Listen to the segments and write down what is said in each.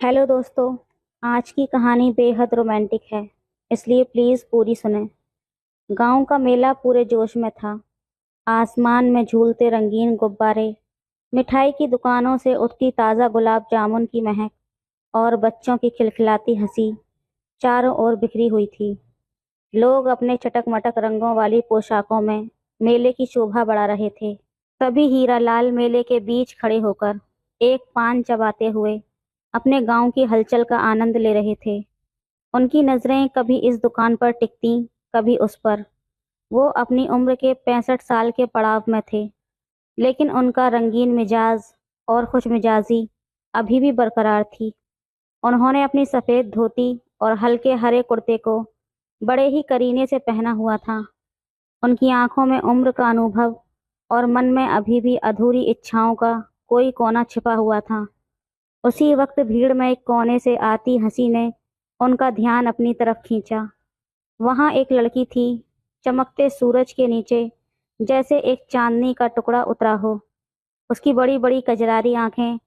Hello दोस्तों। आज की कहानी बेहद रोमांटिक है, इसलिए प्लीज़ पूरी सुनें। गांव का मेला पूरे जोश में था। आसमान में झूलते रंगीन गुब्बारे, मिठाई की दुकानों से उठती ताज़ा गुलाब जामुन की महक और बच्चों की खिलखिलाती हंसी चारों ओर बिखरी हुई थी। लोग अपने चटक मटक रंगों वाली पोशाकों में मेले की शोभा बढ़ा रहे थे। तभी हीरा लाल मेले के बीच खड़े होकर एक पान चबाते हुए अपने गांव की हलचल का आनंद ले रहे थे। उनकी नजरें कभी इस दुकान पर टिकती, कभी उस पर। वो अपनी उम्र के 65 साल के पड़ाव में थे, लेकिन उनका रंगीन मिजाज और खुशमिजाजी अभी भी बरकरार थी। उन्होंने अपनी सफ़ेद धोती और हल्के हरे कुर्ते को बड़े ही करीने से पहना हुआ था। उनकी आंखों में उम्र का अनुभव और मन में अभी भी अधूरी इच्छाओं का कोई कोना छिपा हुआ था। उसी वक्त भीड़ में एक कोने से आती हंसी ने उनका ध्यान अपनी तरफ खींचा। वहां एक लड़की थी, चमकते सूरज के नीचे जैसे एक चांदनी का टुकड़ा उतरा हो। उसकी बड़ी बड़ी कजरारी आंखें,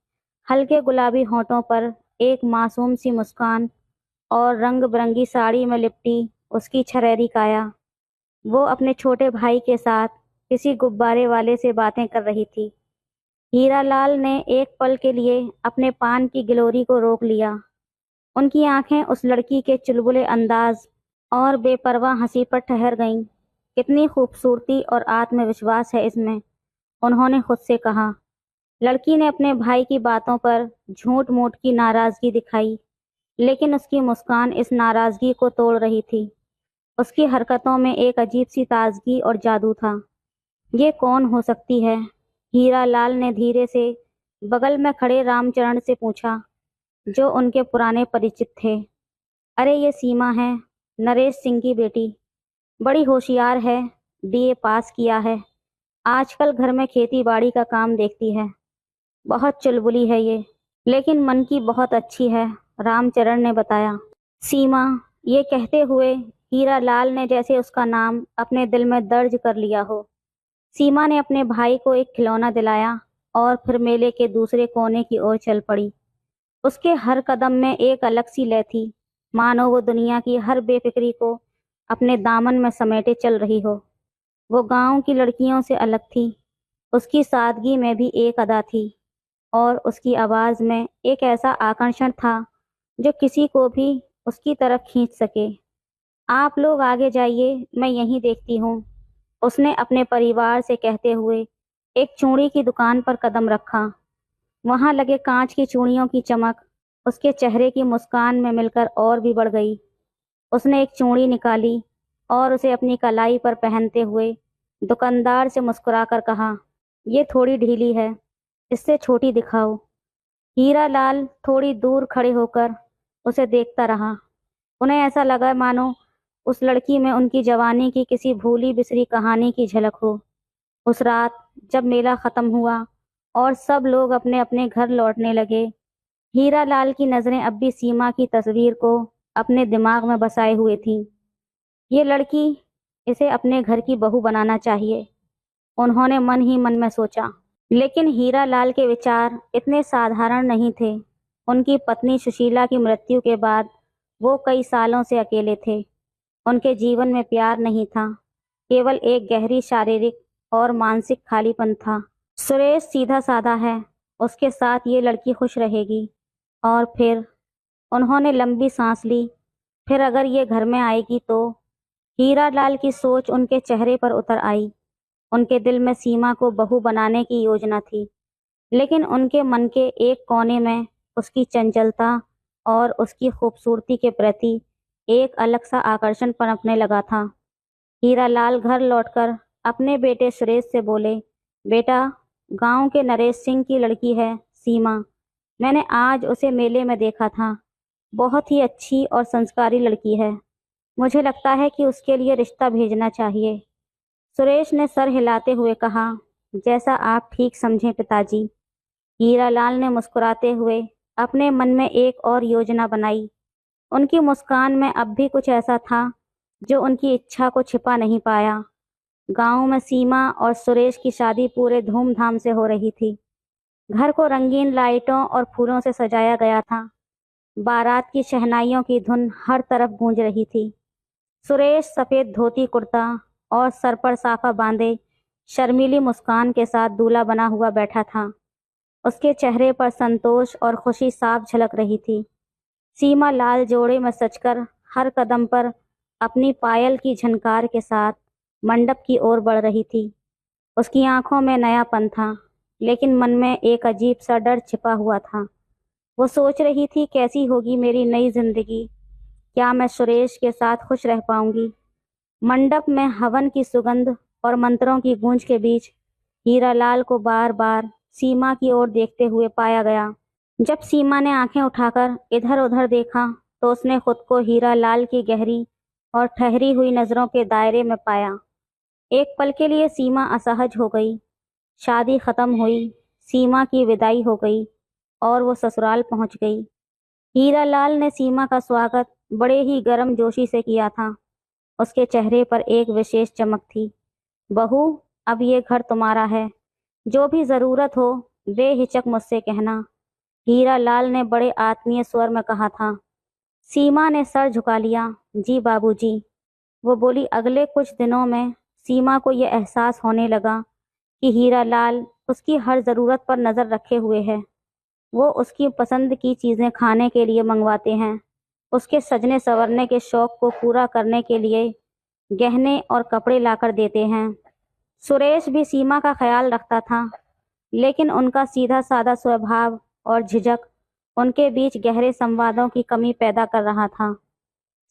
हल्के गुलाबी होठों पर एक मासूम सी मुस्कान और रंग बिरंगी साड़ी में लिपटी उसकी छरेरी काया। वो अपने छोटे भाई के साथ किसी गुब्बारे वाले से बातें कर रही थी। हीरालाल ने एक पल के लिए अपने पान की गिलोरी को रोक लिया। उनकी आंखें उस लड़की के चुलबुले अंदाज और बेपरवाह हंसी पर ठहर गईं। कितनी खूबसूरती और आत्मविश्वास है इसमें, उन्होंने खुद से कहा। लड़की ने अपने भाई की बातों पर झूठ मूठ की नाराजगी दिखाई, लेकिन उसकी मुस्कान इस नाराजगी को तोड़ रही थी। उसकी हरकतों में एक अजीब सी ताजगी और जादू था। ये कौन हो सकती है? हीरा लाल ने धीरे से बगल में खड़े रामचरण से पूछा, जो उनके पुराने परिचित थे। अरे ये सीमा है, नरेश सिंह की बेटी। बड़ी होशियार है, बीए पास किया है। आजकल घर में खेती बाड़ी का काम देखती है। बहुत चुलबुली है ये, लेकिन मन की बहुत अच्छी है, रामचरण ने बताया। सीमा, ये कहते हुए हीरा लाल ने जैसे उसका नाम अपने दिल में दर्ज कर लिया हो। सीमा ने अपने भाई को एक खिलौना दिलाया और फिर मेले के दूसरे कोने की ओर चल पड़ी। उसके हर कदम में एक अलग सी लय थी, मानो वो दुनिया की हर बेफिक्री को अपने दामन में समेटे चल रही हो। वो गांव की लड़कियों से अलग थी। उसकी सादगी में भी एक अदा थी, और उसकी आवाज में एक ऐसा आकर्षण था जो किसी को भी उसकी तरफ खींच सके। आप लोग आगे जाइए, मैं यहीं देखती हूँ, उसने अपने परिवार से कहते हुए एक चूड़ी की दुकान पर कदम रखा। वहां लगे कांच की चूड़ियों की चमक उसके चेहरे की मुस्कान में मिलकर और भी बढ़ गई। उसने एक चूड़ी निकाली और उसे अपनी कलाई पर पहनते हुए दुकानदार से मुस्कुराकर कहा, ये थोड़ी ढीली है, इससे छोटी दिखाओ। हीरा लाल थोड़ी दूर खड़े होकर उसे देखता रहा। उन्हें ऐसा लगा मानो उस लड़की में उनकी जवानी की किसी भूली बिसरी कहानी की झलक हो। उस रात जब मेला खत्म हुआ और सब लोग अपने अपने घर लौटने लगे, हीरा लाल की नजरें अब भी सीमा की तस्वीर को अपने दिमाग में बसाए हुए थीं। ये लड़की, इसे अपने घर की बहू बनाना चाहिए, उन्होंने मन ही मन में सोचा। लेकिन हीरा लाल के विचार इतने साधारण नहीं थे। उनकी पत्नी सुशीला की मृत्यु के बाद वो कई सालों से अकेले थे। उनके जीवन में प्यार नहीं था, केवल एक गहरी शारीरिक और मानसिक खालीपन था। सुरेश सीधा साधा है, उसके साथ ये लड़की खुश रहेगी। और फिर उन्होंने लंबी सांस ली। फिर अगर ये घर में आएगी तो? हीरा लाल की सोच उनके चेहरे पर उतर आई। उनके दिल में सीमा को बहू बनाने की योजना थी, लेकिन उनके मन के एक कोने में उसकी चंचलता और उसकी खूबसूरती के प्रति एक अलग सा आकर्षण पनपने लगा था। हीरा लाल घर लौटकर अपने बेटे सुरेश से बोले, बेटा, गांव के नरेश सिंह की लड़की है सीमा। मैंने आज उसे मेले में देखा था। बहुत ही अच्छी और संस्कारी लड़की है। मुझे लगता है कि उसके लिए रिश्ता भेजना चाहिए। सुरेश ने सर हिलाते हुए कहा, जैसा आप ठीक समझें पिताजी। हीरालाल ने मुस्कुराते हुए अपने मन में एक और योजना बनाई। उनकी मुस्कान में अब भी कुछ ऐसा था जो उनकी इच्छा को छिपा नहीं पाया। गांव में सीमा और सुरेश की शादी पूरे धूमधाम से हो रही थी। घर को रंगीन लाइटों और फूलों से सजाया गया था। बारात की शहनाइयों की धुन हर तरफ गूंज रही थी। सुरेश सफेद धोती कुर्ता और सर पर साफा बांधे शर्मीली मुस्कान के साथ दूल्हा बना हुआ बैठा था। उसके चेहरे पर संतोष और खुशी साफ झलक रही थी। सीमा लाल जोड़े में सजकर हर कदम पर अपनी पायल की झनकार के साथ मंडप की ओर बढ़ रही थी। उसकी आंखों में नयापन था, लेकिन मन में एक अजीब सा डर छिपा हुआ था। वो सोच रही थी, कैसी होगी मेरी नई जिंदगी? क्या मैं सुरेश के साथ खुश रह पाऊंगी? मंडप में हवन की सुगंध और मंत्रों की गूंज के बीच हीरालाल को बार बार सीमा की ओर देखते हुए पाया गया। जब सीमा ने आंखें उठाकर इधर उधर देखा तो उसने खुद को हीरालाल की गहरी और ठहरी हुई नजरों के दायरे में पाया। एक पल के लिए सीमा असहज हो गई। शादी खत्म हुई, सीमा की विदाई हो गई और वो ससुराल पहुंच गई। हीरालाल ने सीमा का स्वागत बड़े ही गर्मजोशी से किया था। उसके चेहरे पर एक विशेष चमक थी। बहू, अब ये घर तुम्हारा है। जो भी जरूरत हो बेहिचक मुझसे कहना, हीरालाल ने बड़े आत्मीय स्वर में कहा था। सीमा ने सर झुका लिया। जी बाबूजी, वो बोली। अगले कुछ दिनों में सीमा को यह एहसास होने लगा कि हीरालाल उसकी हर ज़रूरत पर नज़र रखे हुए है। वो उसकी पसंद की चीज़ें खाने के लिए मंगवाते हैं, उसके सजने संवरने के शौक को पूरा करने के लिए गहने और कपड़े लाकर देते हैं। सुरेश भी सीमा का ख्याल रखता था, लेकिन उनका सीधा साधा स्वभाव और झिझक उनके बीच गहरे संवादों की कमी पैदा कर रहा था।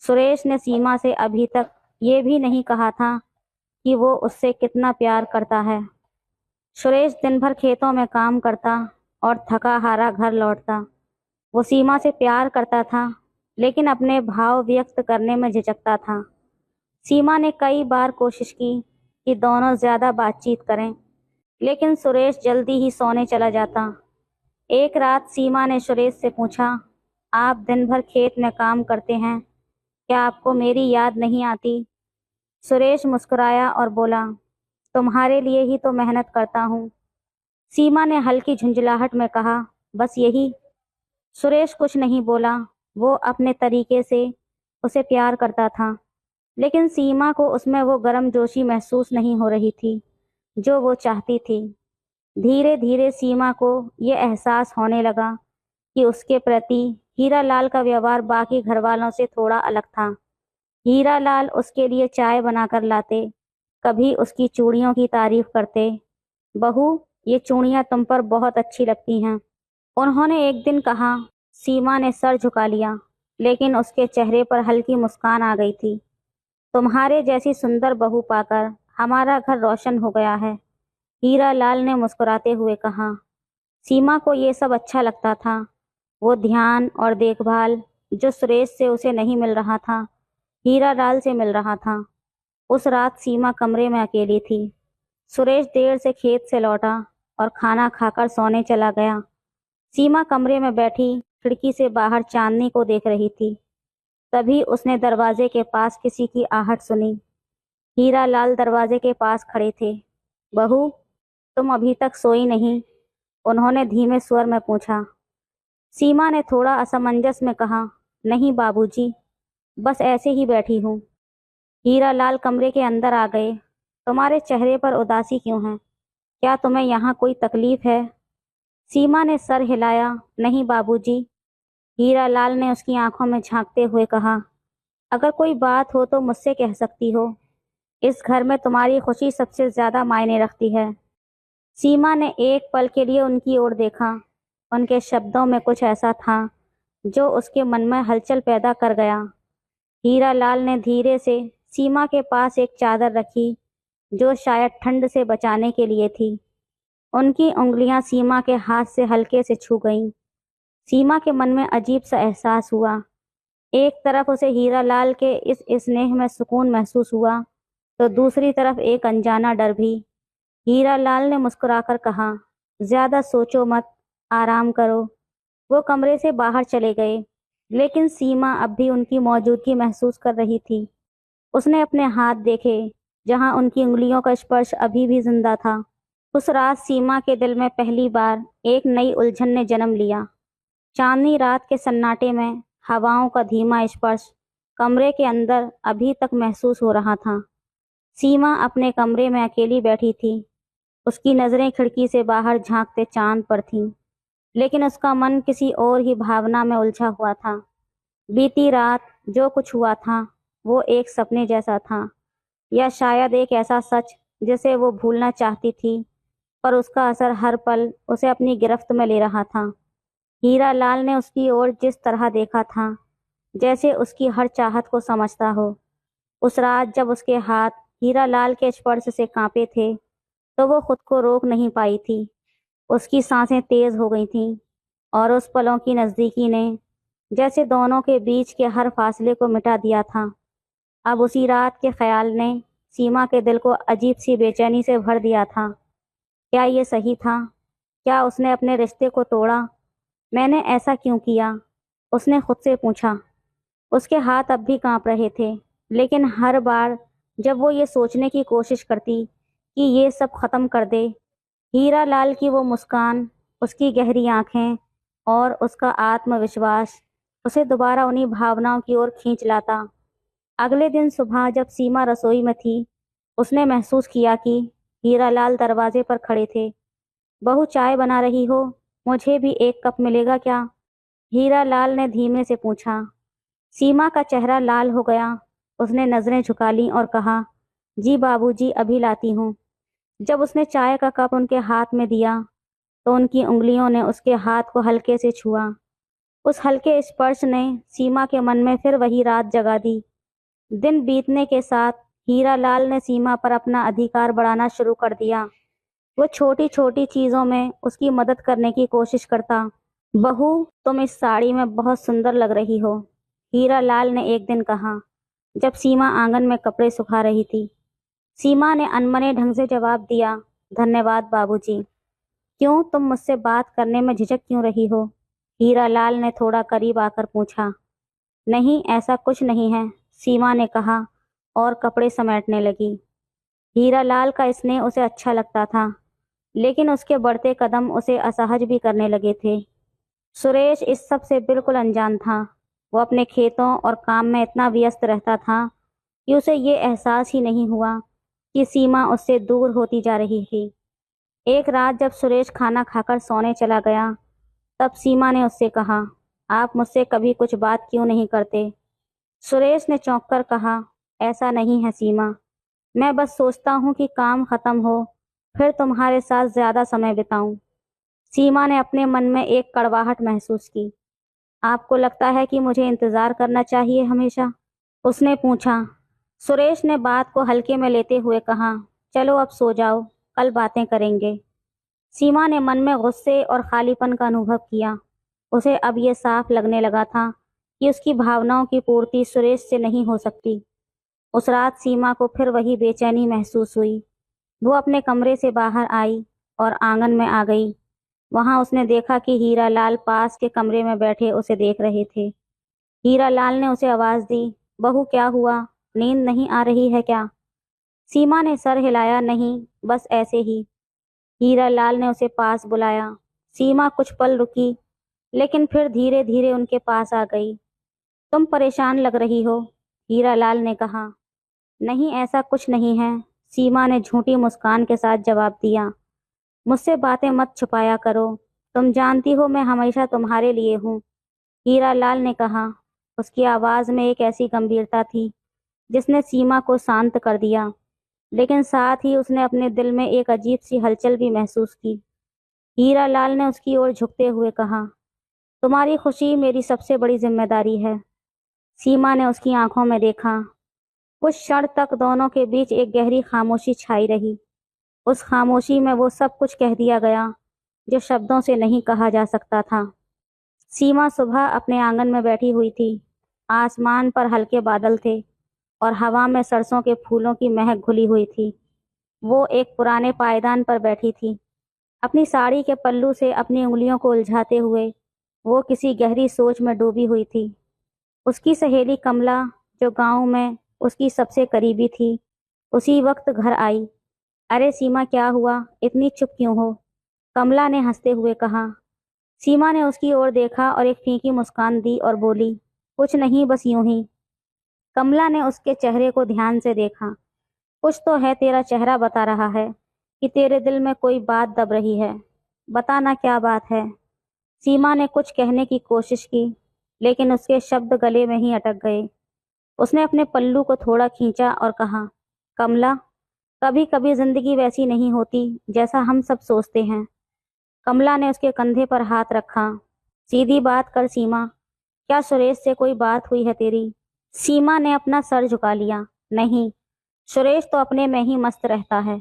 सुरेश ने सीमा से अभी तक ये भी नहीं कहा था कि वो उससे कितना प्यार करता है। सुरेश दिन भर खेतों में काम करता और थका हारा घर लौटता। वो सीमा से प्यार करता था, लेकिन अपने भाव व्यक्त करने में झिझकता था। सीमा ने कई बार कोशिश की कि दोनों ज्यादा बातचीत करें, लेकिन सुरेश जल्दी ही सोने चला जाता। एक रात सीमा ने सुरेश से पूछा, आप दिन भर खेत में काम करते हैं, क्या आपको मेरी याद नहीं आती? सुरेश मुस्कुराया और बोला, तुम्हारे लिए ही तो मेहनत करता हूँ। सीमा ने हल्की झुंझलाहट में कहा, बस यही? सुरेश कुछ नहीं बोला। वो अपने तरीके से उसे प्यार करता था, लेकिन सीमा को उसमें वो गर्मजोशी महसूस नहीं हो रही थी जो वो चाहती थी। धीरे धीरे सीमा को ये एहसास होने लगा कि उसके प्रति हीरालाल का व्यवहार बाकी घरवालों से थोड़ा अलग था। हीरालाल उसके लिए चाय बनाकर लाते, कभी उसकी चूड़ियों की तारीफ करते। बहू, ये चूड़ियां तुम पर बहुत अच्छी लगती हैं, उन्होंने एक दिन कहा। सीमा ने सर झुका लिया, लेकिन उसके चेहरे पर हल्की मुस्कान आ गई थी। तुम्हारे जैसी सुंदर बहू पाकर हमारा घर रोशन हो गया है, हीरालाल ने मुस्कुराते हुए कहा। सीमा को ये सब अच्छा लगता था। वो ध्यान और देखभाल जो सुरेश से उसे नहीं मिल रहा था, हीरालाल से मिल रहा था। उस रात सीमा कमरे में अकेली थी। सुरेश देर से खेत से लौटा और खाना खाकर सोने चला गया। सीमा कमरे में बैठी खिड़की से बाहर चांदनी को देख रही थी। तभी उसने दरवाजे के पास किसी की आहट सुनी। हीरालाल दरवाजे के पास खड़े थे। बहू, तुम अभी तक सोई नहीं? उन्होंने धीमे स्वर में पूछा। सीमा ने थोड़ा असमंजस में कहा, नहीं बाबूजी, बस ऐसे ही बैठी हूँ। हीरालाल कमरे के अंदर आ गए। तुम्हारे चेहरे पर उदासी क्यों है? क्या तुम्हें यहाँ कोई तकलीफ है? सीमा ने सर हिलाया। नहीं बाबूजी। हीरालाल ने उसकी आंखों में झांकते हुए कहा, अगर कोई बात हो तो मुझसे कह सकती हो। इस घर में तुम्हारी खुशी सबसे ज्यादा मायने रखती है। सीमा ने एक पल के लिए उनकी ओर देखा। उनके शब्दों में कुछ ऐसा था जो उसके मन में हलचल पैदा कर गया। हीरालाल ने धीरे से सीमा के पास एक चादर रखी जो शायद ठंड से बचाने के लिए थी। उनकी उंगलियां सीमा के हाथ से हल्के से छू गईं। सीमा के मन में अजीब सा एहसास हुआ। एक तरफ उसे हीरालाल के इस स्नेह में सुकून महसूस हुआ, तो दूसरी तरफ एक अनजाना डर भी। हीरालाल ने मुस्कुराकर कहा, ज्यादा सोचो मत, आराम करो। वो कमरे से बाहर चले गए, लेकिन सीमा अब भी उनकी मौजूदगी महसूस कर रही थी। उसने अपने हाथ देखे, जहां उनकी उंगलियों का स्पर्श अभी भी जिंदा था। उस रात सीमा के दिल में पहली बार एक नई उलझन ने जन्म लिया। चांदनी रात के सन्नाटे में हवाओं का धीमा स्पर्श कमरे के अंदर अभी तक महसूस हो रहा था। सीमा अपने कमरे में अकेली बैठी थी। उसकी नज़रें खिड़की से बाहर झांकते चांद पर थीं, लेकिन उसका मन किसी और ही भावना में उलझा हुआ था। बीती रात जो कुछ हुआ था वो एक सपने जैसा था, या शायद एक ऐसा सच जिसे वो भूलना चाहती थी, पर उसका असर हर पल उसे अपनी गिरफ्त में ले रहा था। हीरा लाल ने उसकी ओर जिस तरह देखा था, जैसे उसकी हर चाहत को समझता हो। उस रात जब उसके हाथ हीरा लाल के स्पर्श से कांपे थे, तो वो खुद को रोक नहीं पाई थी। उसकी सांसें तेज हो गई थीं, और उस पलों की नज़दीकी ने जैसे दोनों के बीच के हर फासले को मिटा दिया था। अब उसी रात के ख्याल ने सीमा के दिल को अजीब सी बेचैनी से भर दिया था। क्या ये सही था? क्या उसने अपने रिश्ते को तोड़ा? मैंने ऐसा क्यों किया? उसने खुद से पूछा। उसके हाथ अब भी कांप रहे थे, लेकिन हर बार जब वो ये सोचने की कोशिश करती कि ये सब खत्म कर दे, हीरा लाल की वो मुस्कान, उसकी गहरी आंखें और उसका आत्मविश्वास उसे दोबारा उन्हीं भावनाओं की ओर खींच लाता। अगले दिन सुबह जब सीमा रसोई में थी, उसने महसूस किया कि हीरा लाल दरवाजे पर खड़े थे। बहू, चाय बना रही हो? मुझे भी एक कप मिलेगा क्या? हीरा लाल ने धीमे से पूछा। सीमा का चेहरा लाल हो गया। उसने नजरें झुका लीं और कहा, जी बाबूजी, अभी लाती हूँ। जब उसने चाय का कप उनके हाथ में दिया, तो उनकी उंगलियों ने उसके हाथ को हल्के से छुआ। उस हल्के स्पर्श ने सीमा के मन में फिर वही रात जगा दी। दिन बीतने के साथ हीरा लाल ने सीमा पर अपना अधिकार बढ़ाना शुरू कर दिया। वो छोटी छोटी चीजों में उसकी मदद करने की कोशिश करता। बहू, तुम इस साड़ी में बहुत सुंदर लग रही हो, हीरा लाल ने एक दिन कहा, जब सीमा आंगन में कपड़े सुखा रही थी। सीमा ने अनमने ढंग से जवाब दिया, धन्यवाद बाबूजी। क्यों, तुम मुझसे बात करने में झिझक क्यों रही हो? हीरा लाल ने थोड़ा करीब आकर पूछा। नहीं, ऐसा कुछ नहीं है, सीमा ने कहा और कपड़े समेटने लगी। हीरा लाल का स्नेह उसे अच्छा लगता था, लेकिन उसके बढ़ते कदम उसे असहज भी करने लगे थे। सुरेश इस सब से बिल्कुल अनजान था। वो अपने खेतों और काम में इतना व्यस्त रहता था कि उसे ये एहसास ही नहीं हुआ कि सीमा उससे दूर होती जा रही थी। एक रात जब सुरेश खाना खाकर सोने चला गया, तब सीमा ने उससे कहा, आप मुझसे कभी कुछ बात क्यों नहीं करते? सुरेश ने चौंक कर कहा, ऐसा नहीं है सीमा, मैं बस सोचता हूँ कि काम खत्म हो फिर तुम्हारे साथ ज्यादा समय बिताऊं। सीमा ने अपने मन में एक कड़वाहट महसूस की। आपको लगता है कि मुझे इंतजार करना चाहिए हमेशा? उसने पूछा। सुरेश ने बात को हल्के में लेते हुए कहा, चलो अब सो जाओ, कल बातें करेंगे। सीमा ने मन में गुस्से और खालीपन का अनुभव किया। उसे अब यह साफ लगने लगा था कि उसकी भावनाओं की पूर्ति सुरेश से नहीं हो सकती। उस रात सीमा को फिर वही बेचैनी महसूस हुई। वो अपने कमरे से बाहर आई और आंगन में आ गई। वहां उसने देखा कि हीरा लाल पास के कमरे में बैठे उसे देख रहे थे। हीरा लाल ने उसे आवाज दी, बहू क्या हुआ, नींद नहीं आ रही है क्या? सीमा ने सर हिलाया, नहीं, बस ऐसे ही। हीरा लाल ने उसे पास बुलाया। सीमा कुछ पल रुकी, लेकिन फिर धीरे धीरे उनके पास आ गई। तुम परेशान लग रही हो, हीरा लाल ने कहा। नहीं, ऐसा कुछ नहीं है, सीमा ने झूठी मुस्कान के साथ जवाब दिया। मुझसे बातें मत छुपाया करो, तुम जानती हो मैं हमेशा तुम्हारे लिए हूँ, हीरा लाल ने कहा। उसकी आवाज में एक ऐसी गंभीरता थी जिसने सीमा को शांत कर दिया, लेकिन साथ ही उसने अपने दिल में एक अजीब सी हलचल भी महसूस की। हीरा लाल ने उसकी ओर झुकते हुए कहा, तुम्हारी खुशी मेरी सबसे बड़ी जिम्मेदारी है। सीमा ने उसकी आंखों में देखा। कुछ क्षण तक दोनों के बीच एक गहरी खामोशी छाई रही। उस खामोशी में वो सब कुछ कह दिया गया जो शब्दों से नहीं कहा जा सकता था। सीमा सुबह अपने आंगन में बैठी हुई थी। आसमान पर हल्के बादल थे और हवा में सरसों के फूलों की महक घुली हुई थी। वो एक पुराने पायदान पर बैठी थी, अपनी साड़ी के पल्लू से अपनी उंगलियों को उलझाते हुए। वो किसी गहरी सोच में डूबी हुई थी। उसकी सहेली कमला, जो गांव में उसकी सबसे करीबी थी, उसी वक्त घर आई। अरे सीमा, क्या हुआ, इतनी चुप क्यों हो? कमला ने हंसते हुए कहा। सीमा ने उसकी ओर देखा और एक फीकी मुस्कान दी और बोली, कुछ नहीं, बस यूं ही। कमला ने उसके चेहरे को ध्यान से देखा। कुछ तो है, तेरा चेहरा बता रहा है कि तेरे दिल में कोई बात दब रही है। बताना क्या बात है। सीमा ने कुछ कहने की कोशिश की, लेकिन उसके शब्द गले में ही अटक गए। उसने अपने पल्लू को थोड़ा खींचा और कहा, कमला, कभी कभी जिंदगी वैसी नहीं होती जैसा हम सब सोचते हैं। कमला ने उसके कंधे पर हाथ रखा। सीधी बात कर सीमा, क्या सुरेश से कोई बात हुई है तेरी? सीमा ने अपना सर झुका लिया। नहीं, सुरेश तो अपने में ही मस्त रहता है।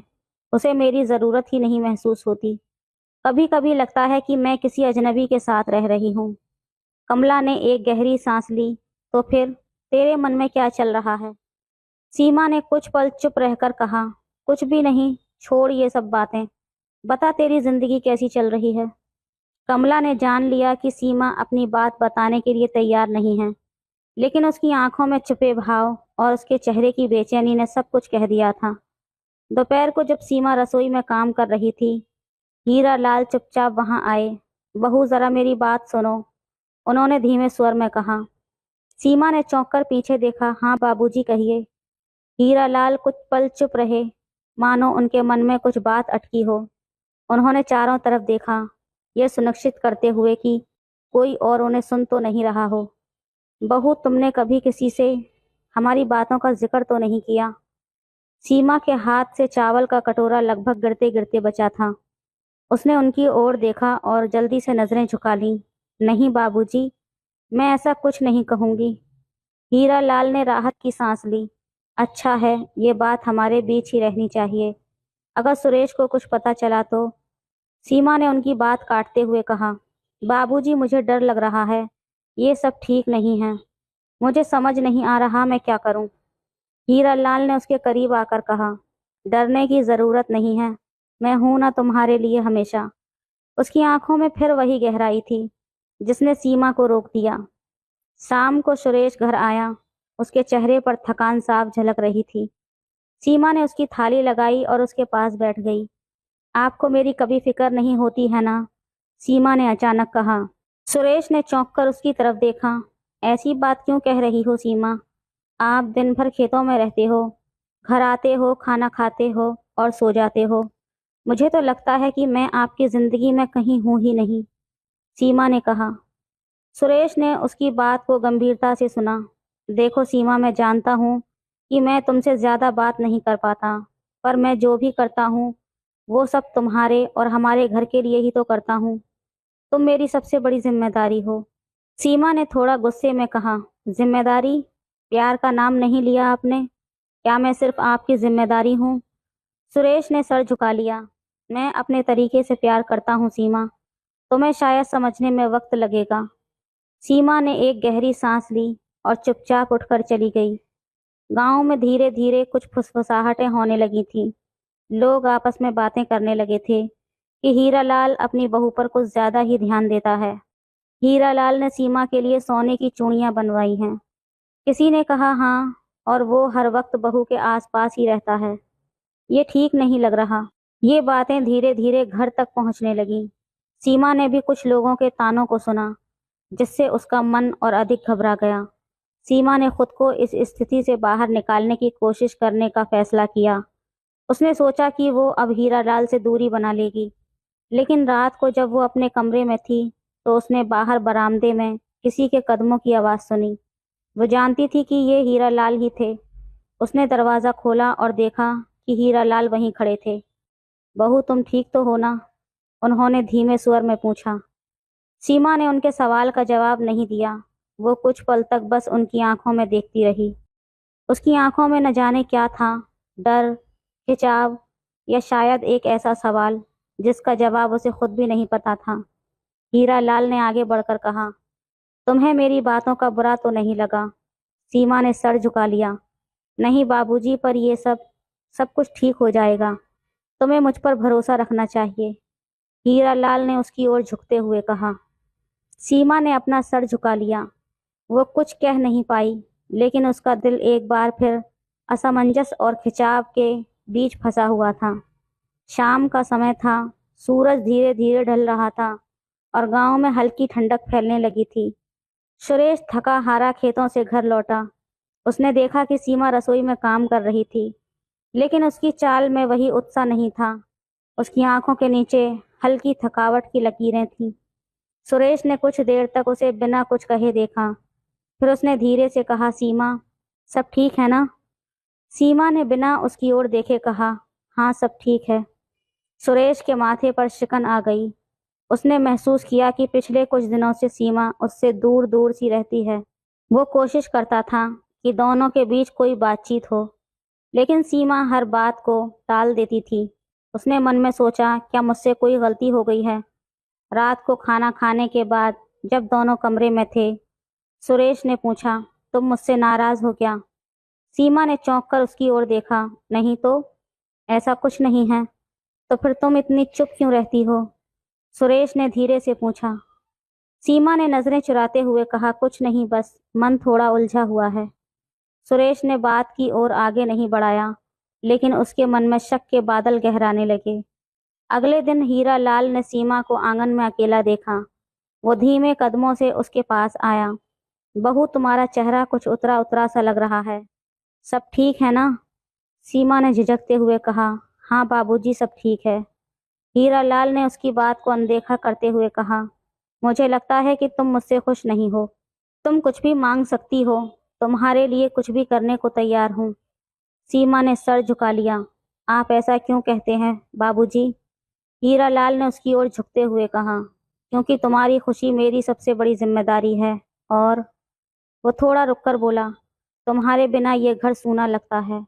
उसे मेरी जरूरत ही नहीं महसूस होती। कभी कभी लगता है कि मैं किसी अजनबी के साथ रह रही हूँ। कमला ने एक गहरी सांस ली। तो फिर तेरे मन में क्या चल रहा है? सीमा ने कुछ पल चुप रहकर कहा, कुछ भी नहीं, छोड़ ये सब बातें। बता तेरी जिंदगी कैसी चल रही है। कमला ने जान लिया कि सीमा अपनी बात बताने के लिए तैयार नहीं है, लेकिन उसकी आंखों में छुपे भाव और उसके चेहरे की बेचैनी ने सब कुछ कह दिया था। दोपहर को जब सीमा रसोई में काम कर रही थी, हीरा लाल चुपचाप वहां आए। बहू, जरा मेरी बात सुनो, उन्होंने धीमे स्वर में कहा। सीमा ने चौंक कर पीछे देखा। हाँ बाबूजी, कहिए। हीरा लाल कुछ पल चुप रहे, मानो उनके मन में कुछ बात अटकी हो। उन्होंने चारों तरफ देखा, यह सुनिश्चित करते हुए कि कोई और उन्हें सुन तो नहीं रहा हो। बहू, तुमने कभी किसी से हमारी बातों का जिक्र तो नहीं किया? सीमा के हाथ से चावल का कटोरा लगभग गिरते गिरते बचा था। उसने उनकी ओर देखा और जल्दी से नजरें झुका लीं। नहीं बाबूजी, मैं ऐसा कुछ नहीं कहूंगी। हीरा लाल ने राहत की सांस ली। अच्छा है, ये बात हमारे बीच ही रहनी चाहिए। अगर सुरेश को कुछ पता चला तो? सीमा ने उनकी बात काटते हुए कहा, बाबूजी, मुझे डर लग रहा है। ये सब ठीक नहीं है। मुझे समझ नहीं आ रहा मैं क्या करूं। हीरा लाल ने उसके करीब आकर कहा, डरने की जरूरत नहीं है। मैं हूं ना तुम्हारे लिए हमेशा। उसकी आंखों में फिर वही गहराई थी जिसने सीमा को रोक दिया। शाम को सुरेश घर आया। उसके चेहरे पर थकान साफ झलक रही थी। सीमा ने उसकी थाली लगाई और उसके पास बैठ गई। आपको मेरी कभी फिक्र नहीं होती है ना? सीमा ने अचानक कहा। सुरेश ने चौंक कर उसकी तरफ देखा। ऐसी बात क्यों कह रही हो सीमा? आप दिन भर खेतों में रहते हो, घर आते हो, खाना खाते हो और सो जाते हो। मुझे तो लगता है कि मैं आपकी जिंदगी में कहीं हूं ही नहीं, सीमा ने कहा। सुरेश ने उसकी बात को गंभीरता से सुना। देखो सीमा, मैं जानता हूँ कि मैं तुमसे ज्यादा बात नहीं कर पाता, पर मैं जो भी करता हूँ वो सब तुम्हारे और हमारे घर के लिए ही तो करता हूँ। तुम मेरी सबसे बड़ी जिम्मेदारी हो। सीमा ने थोड़ा गुस्से में कहा, जिम्मेदारी? प्यार का नाम नहीं लिया आपने? क्या मैं सिर्फ आपकी जिम्मेदारी हूँ? सुरेश ने सर झुका लिया। मैं अपने तरीके से प्यार करता हूँ सीमा। तुम्हें शायद समझने में वक्त लगेगा। सीमा ने एक गहरी सांस ली और चुपचाप उठकर चली गई। गांव में धीरे धीरे कुछ फुसफुसाहटें होने लगी थीं। लोग आपस में बातें करने लगे थे कि हीरा लाल अपनी बहू पर कुछ ज्यादा ही ध्यान देता है। हीरा लाल ने सीमा के लिए सोने की चूड़ियां बनवाई हैं। किसी ने कहा हाँ, और वो हर वक्त बहू के आसपास ही रहता है। ये ठीक नहीं लग रहा। ये बातें धीरे धीरे घर तक पहुंचने लगी। सीमा ने भी कुछ लोगों के तानों को सुना, जिससे उसका मन और अधिक घबरा गया। सीमा ने खुद को इस स्थिति से बाहर निकालने की कोशिश करने का फैसला किया। उसने सोचा कि वो अब हीरा लाल से दूरी बना लेगी, लेकिन रात को जब वो अपने कमरे में थी तो उसने बाहर बरामदे में किसी के कदमों की आवाज़ सुनी। वो जानती थी कि ये हीरा लाल ही थे। उसने दरवाज़ा खोला और देखा कि हीरा लाल वहीं खड़े थे। बहू, तुम ठीक तो हो ना? उन्होंने धीमे स्वर में पूछा। सीमा ने उनके सवाल का जवाब नहीं दिया। वो कुछ पल तक बस उनकी आंखों में देखती रही। उसकी आंखों में न जाने क्या था, डर, खिंचाव, या शायद एक ऐसा सवाल जिसका जवाब उसे खुद भी नहीं पता था। हीरा लाल ने आगे बढ़कर कहा, तुम्हें मेरी बातों का बुरा तो नहीं लगा? सीमा ने सर झुका लिया। नहीं बाबूजी, पर ये सब कुछ ठीक हो जाएगा। तुम्हें मुझ पर भरोसा रखना चाहिए, हीरा लाल ने उसकी ओर झुकते हुए कहा। सीमा ने अपना सर झुका लिया। वो कुछ कह नहीं पाई, लेकिन उसका दिल एक बार फिर असमंजस और खिंचाव के बीच फंसा हुआ था। शाम का समय था। सूरज धीरे धीरे ढल रहा था और गांव में हल्की ठंडक फैलने लगी थी। सुरेश थका हारा खेतों से घर लौटा। उसने देखा कि सीमा रसोई में काम कर रही थी, लेकिन उसकी चाल में वही उत्साह नहीं था। उसकी आंखों के नीचे हल्की थकावट की लकीरें थीं। सुरेश ने कुछ देर तक उसे बिना कुछ कहे देखा। फिर उसने धीरे से कहा, सीमा, सब ठीक है ना? सीमा ने बिना उसकी ओर देखे कहा, हाँ सब ठीक है। सुरेश के माथे पर शिकन आ गई। उसने महसूस किया कि पिछले कुछ दिनों से सीमा उससे दूर दूर सी रहती है। वो कोशिश करता था कि दोनों के बीच कोई बातचीत हो, लेकिन सीमा हर बात को टाल देती थी। उसने मन में सोचा, क्या मुझसे कोई गलती हो गई है? रात को खाना खाने के बाद जब दोनों कमरे में थे, सुरेश ने पूछा, तुम मुझसे नाराज हो क्या? सीमा ने चौंक कर उसकी ओर देखा। नहीं तो, ऐसा कुछ नहीं है। तो फिर तुम इतनी चुप क्यों रहती हो? सुरेश ने धीरे से पूछा। सीमा ने नजरें चुराते हुए कहा, कुछ नहीं, बस मन थोड़ा उलझा हुआ है। सुरेश ने बात की ओर आगे नहीं बढ़ाया, लेकिन उसके मन में शक के बादल गहराने लगे। अगले दिन हीरा लाल ने सीमा को आंगन में अकेला देखा। वो धीमे कदमों से उसके पास आया। बहू, तुम्हारा चेहरा कुछ उतरा उतरा सा लग रहा है। सब ठीक है ना? सीमा ने झिझकते हुए कहा, हाँ बाबूजी, सब ठीक है। हीरा लाल ने उसकी बात को अनदेखा करते हुए कहा, मुझे लगता है कि तुम मुझसे खुश नहीं हो। तुम कुछ भी मांग सकती हो, तुम्हारे लिए कुछ भी करने को तैयार हूँ। सीमा ने सर झुका लिया। आप ऐसा क्यों कहते हैं बाबूजी? हीरा लाल ने उसकी ओर झुकते हुए कहा, क्योंकि तुम्हारी खुशी मेरी सबसे बड़ी जिम्मेदारी है। और वो थोड़ा रुककर बोला, तुम्हारे बिना ये घर सूना लगता है।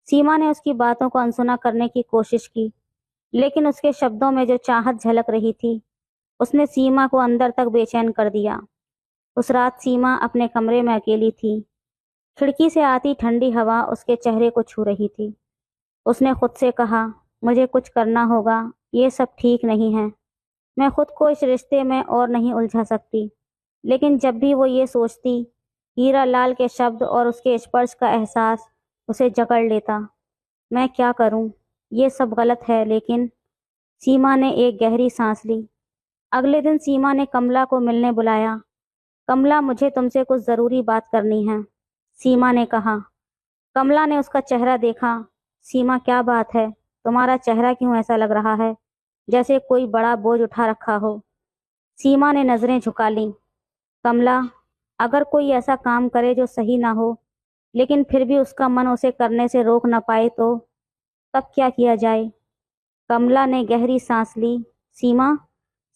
सीमा ने उसकी बातों को अनसुना करने की कोशिश की, लेकिन उसके शब्दों में जो चाहत झलक रही थी, उसने सीमा को अंदर तक बेचैन कर दिया। उस रात सीमा अपने कमरे में अकेली थी। खिड़की से आती ठंडी हवा उसके चेहरे को छू रही थी। उसने खुद से कहा, मुझे कुछ करना होगा, ये सब ठीक नहीं है। मैं खुद को इस रिश्ते में और नहीं उलझा सकती। लेकिन जब भी वो ये सोचती, हीरा लाल के शब्द और उसके स्पर्श का एहसास उसे जकड़ लेता। मैं क्या करूं? ये सब गलत है। लेकिन सीमा ने एक गहरी सांस ली। अगले दिन सीमा ने कमला को मिलने बुलाया। कमला, मुझे तुमसे कुछ ज़रूरी बात करनी है, सीमा ने कहा। कमला ने उसका चेहरा देखा। सीमा, क्या बात है? तुम्हारा चेहरा क्यों ऐसा लग रहा है जैसे कोई बड़ा बोझ उठा रखा हो? सीमा ने नज़रें झुका लीं। कमला, अगर कोई ऐसा काम करे जो सही ना हो, लेकिन फिर भी उसका मन उसे करने से रोक न पाए, तो तब क्या किया जाए? कमला ने गहरी सांस ली। सीमा,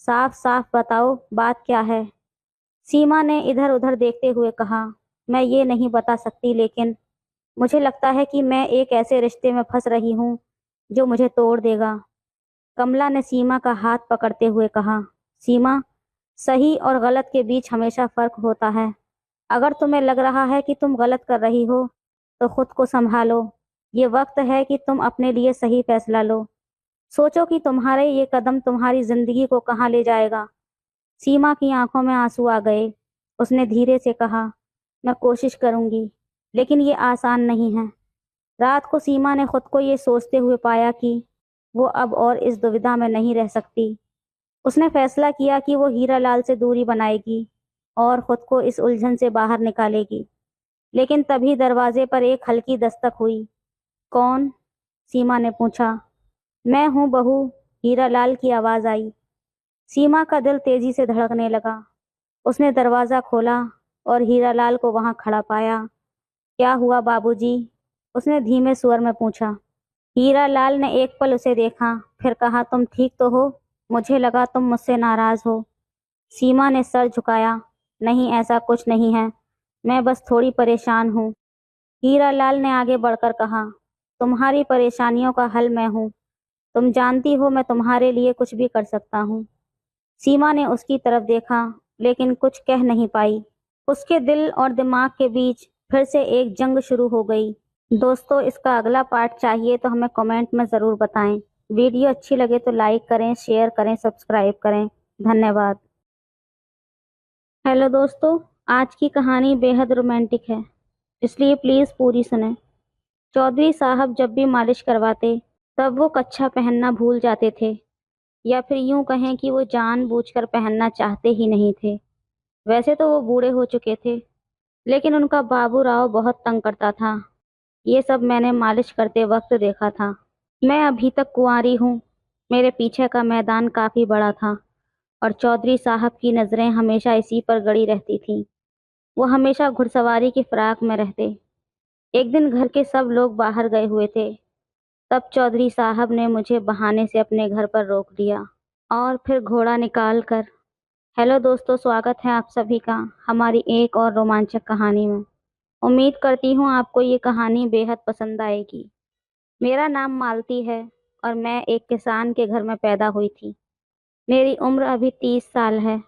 साफ साफ बताओ, बात क्या है? सीमा ने इधर उधर देखते हुए कहा, मैं ये नहीं बता सकती, लेकिन मुझे लगता है कि मैं एक ऐसे रिश्ते में फंस रही हूँ जो मुझे तोड़ देगा। कमला ने सीमा का हाथ पकड़ते हुए कहा, सीमा, सही और गलत के बीच हमेशा फर्क होता है। अगर तुम्हें लग रहा है कि तुम गलत कर रही हो, तो खुद को संभालो। ये वक्त है कि तुम अपने लिए सही फैसला लो। सोचो कि तुम्हारे ये कदम तुम्हारी जिंदगी को कहाँ ले जाएगा। सीमा की आंखों में आंसू आ गए। उसने धीरे से कहा, मैं कोशिश करूंगी, लेकिन ये आसान नहीं है। रात को सीमा ने खुद को ये सोचते हुए पाया कि वो अब और इस दुविधा में नहीं रह सकती। उसने फैसला किया कि वो हीरा लाल से दूरी बनाएगी और खुद को इस उलझन से बाहर निकालेगी। लेकिन तभी दरवाजे पर एक हल्की दस्तक हुई। कौन? सीमा ने पूछा। मैं हूँ बहू, हीरा लाल की आवाज़ आई। सीमा का दिल तेजी से धड़कने लगा। उसने दरवाज़ा खोला और हीरा लाल को वहां खड़ा पाया। क्या हुआ बाबूजी? उसने धीमे स्वर में पूछा। हीरा लाल ने एक पल उसे देखा, फिर कहा, तुम ठीक तो हो? मुझे लगा तुम मुझसे नाराज हो। सीमा ने सर झुकाया। नहीं, ऐसा कुछ नहीं है, मैं बस थोड़ी परेशान हूँ। हीरा लाल ने आगे बढ़कर कहा, तुम्हारी परेशानियों का हल मैं हूँ। तुम जानती हो मैं तुम्हारे लिए कुछ भी कर सकता हूँ। सीमा ने उसकी तरफ देखा, लेकिन कुछ कह नहीं पाई। उसके दिल और दिमाग के बीच फिर से एक जंग शुरू हो गई। दोस्तों, इसका अगला पार्ट चाहिए तो हमें कमेंट में ज़रूर बताएं। वीडियो अच्छी लगे तो लाइक करें, शेयर करें, सब्सक्राइब करें। धन्यवाद। हेलो दोस्तों, आज की कहानी बेहद रोमांटिक है, इसलिए प्लीज़ पूरी सुनें। चौधरी साहब जब भी मालिश करवाते, तब वो कच्छा पहनना भूल जाते थे। या फिर यूं कहें कि वो जानबूझकर पहनना चाहते ही नहीं थे। वैसे तो वो बूढ़े हो चुके थे, लेकिन उनका बाबू राव बहुत तंग करता था। ये सब मैंने मालिश करते वक्त देखा था। मैं अभी तक कुंवारी हूँ। मेरे पीछे का मैदान काफी बड़ा था और चौधरी साहब की नजरें हमेशा इसी पर गड़ी रहती थीं। वो हमेशा घुड़सवारी की फिराक में रहते। एक दिन घर के सब लोग बाहर गए हुए थे। तब चौधरी साहब ने मुझे बहाने से अपने घर पर रोक लिया और फिर घोड़ा निकाल कर। हेलो दोस्तों, स्वागत है आप सभी का हमारी एक और रोमांचक कहानी में। उम्मीद करती हूँ आपको ये कहानी बेहद पसंद आएगी। मेरा नाम मालती है और मैं एक किसान के घर में पैदा हुई थी। मेरी उम्र अभी 30 साल है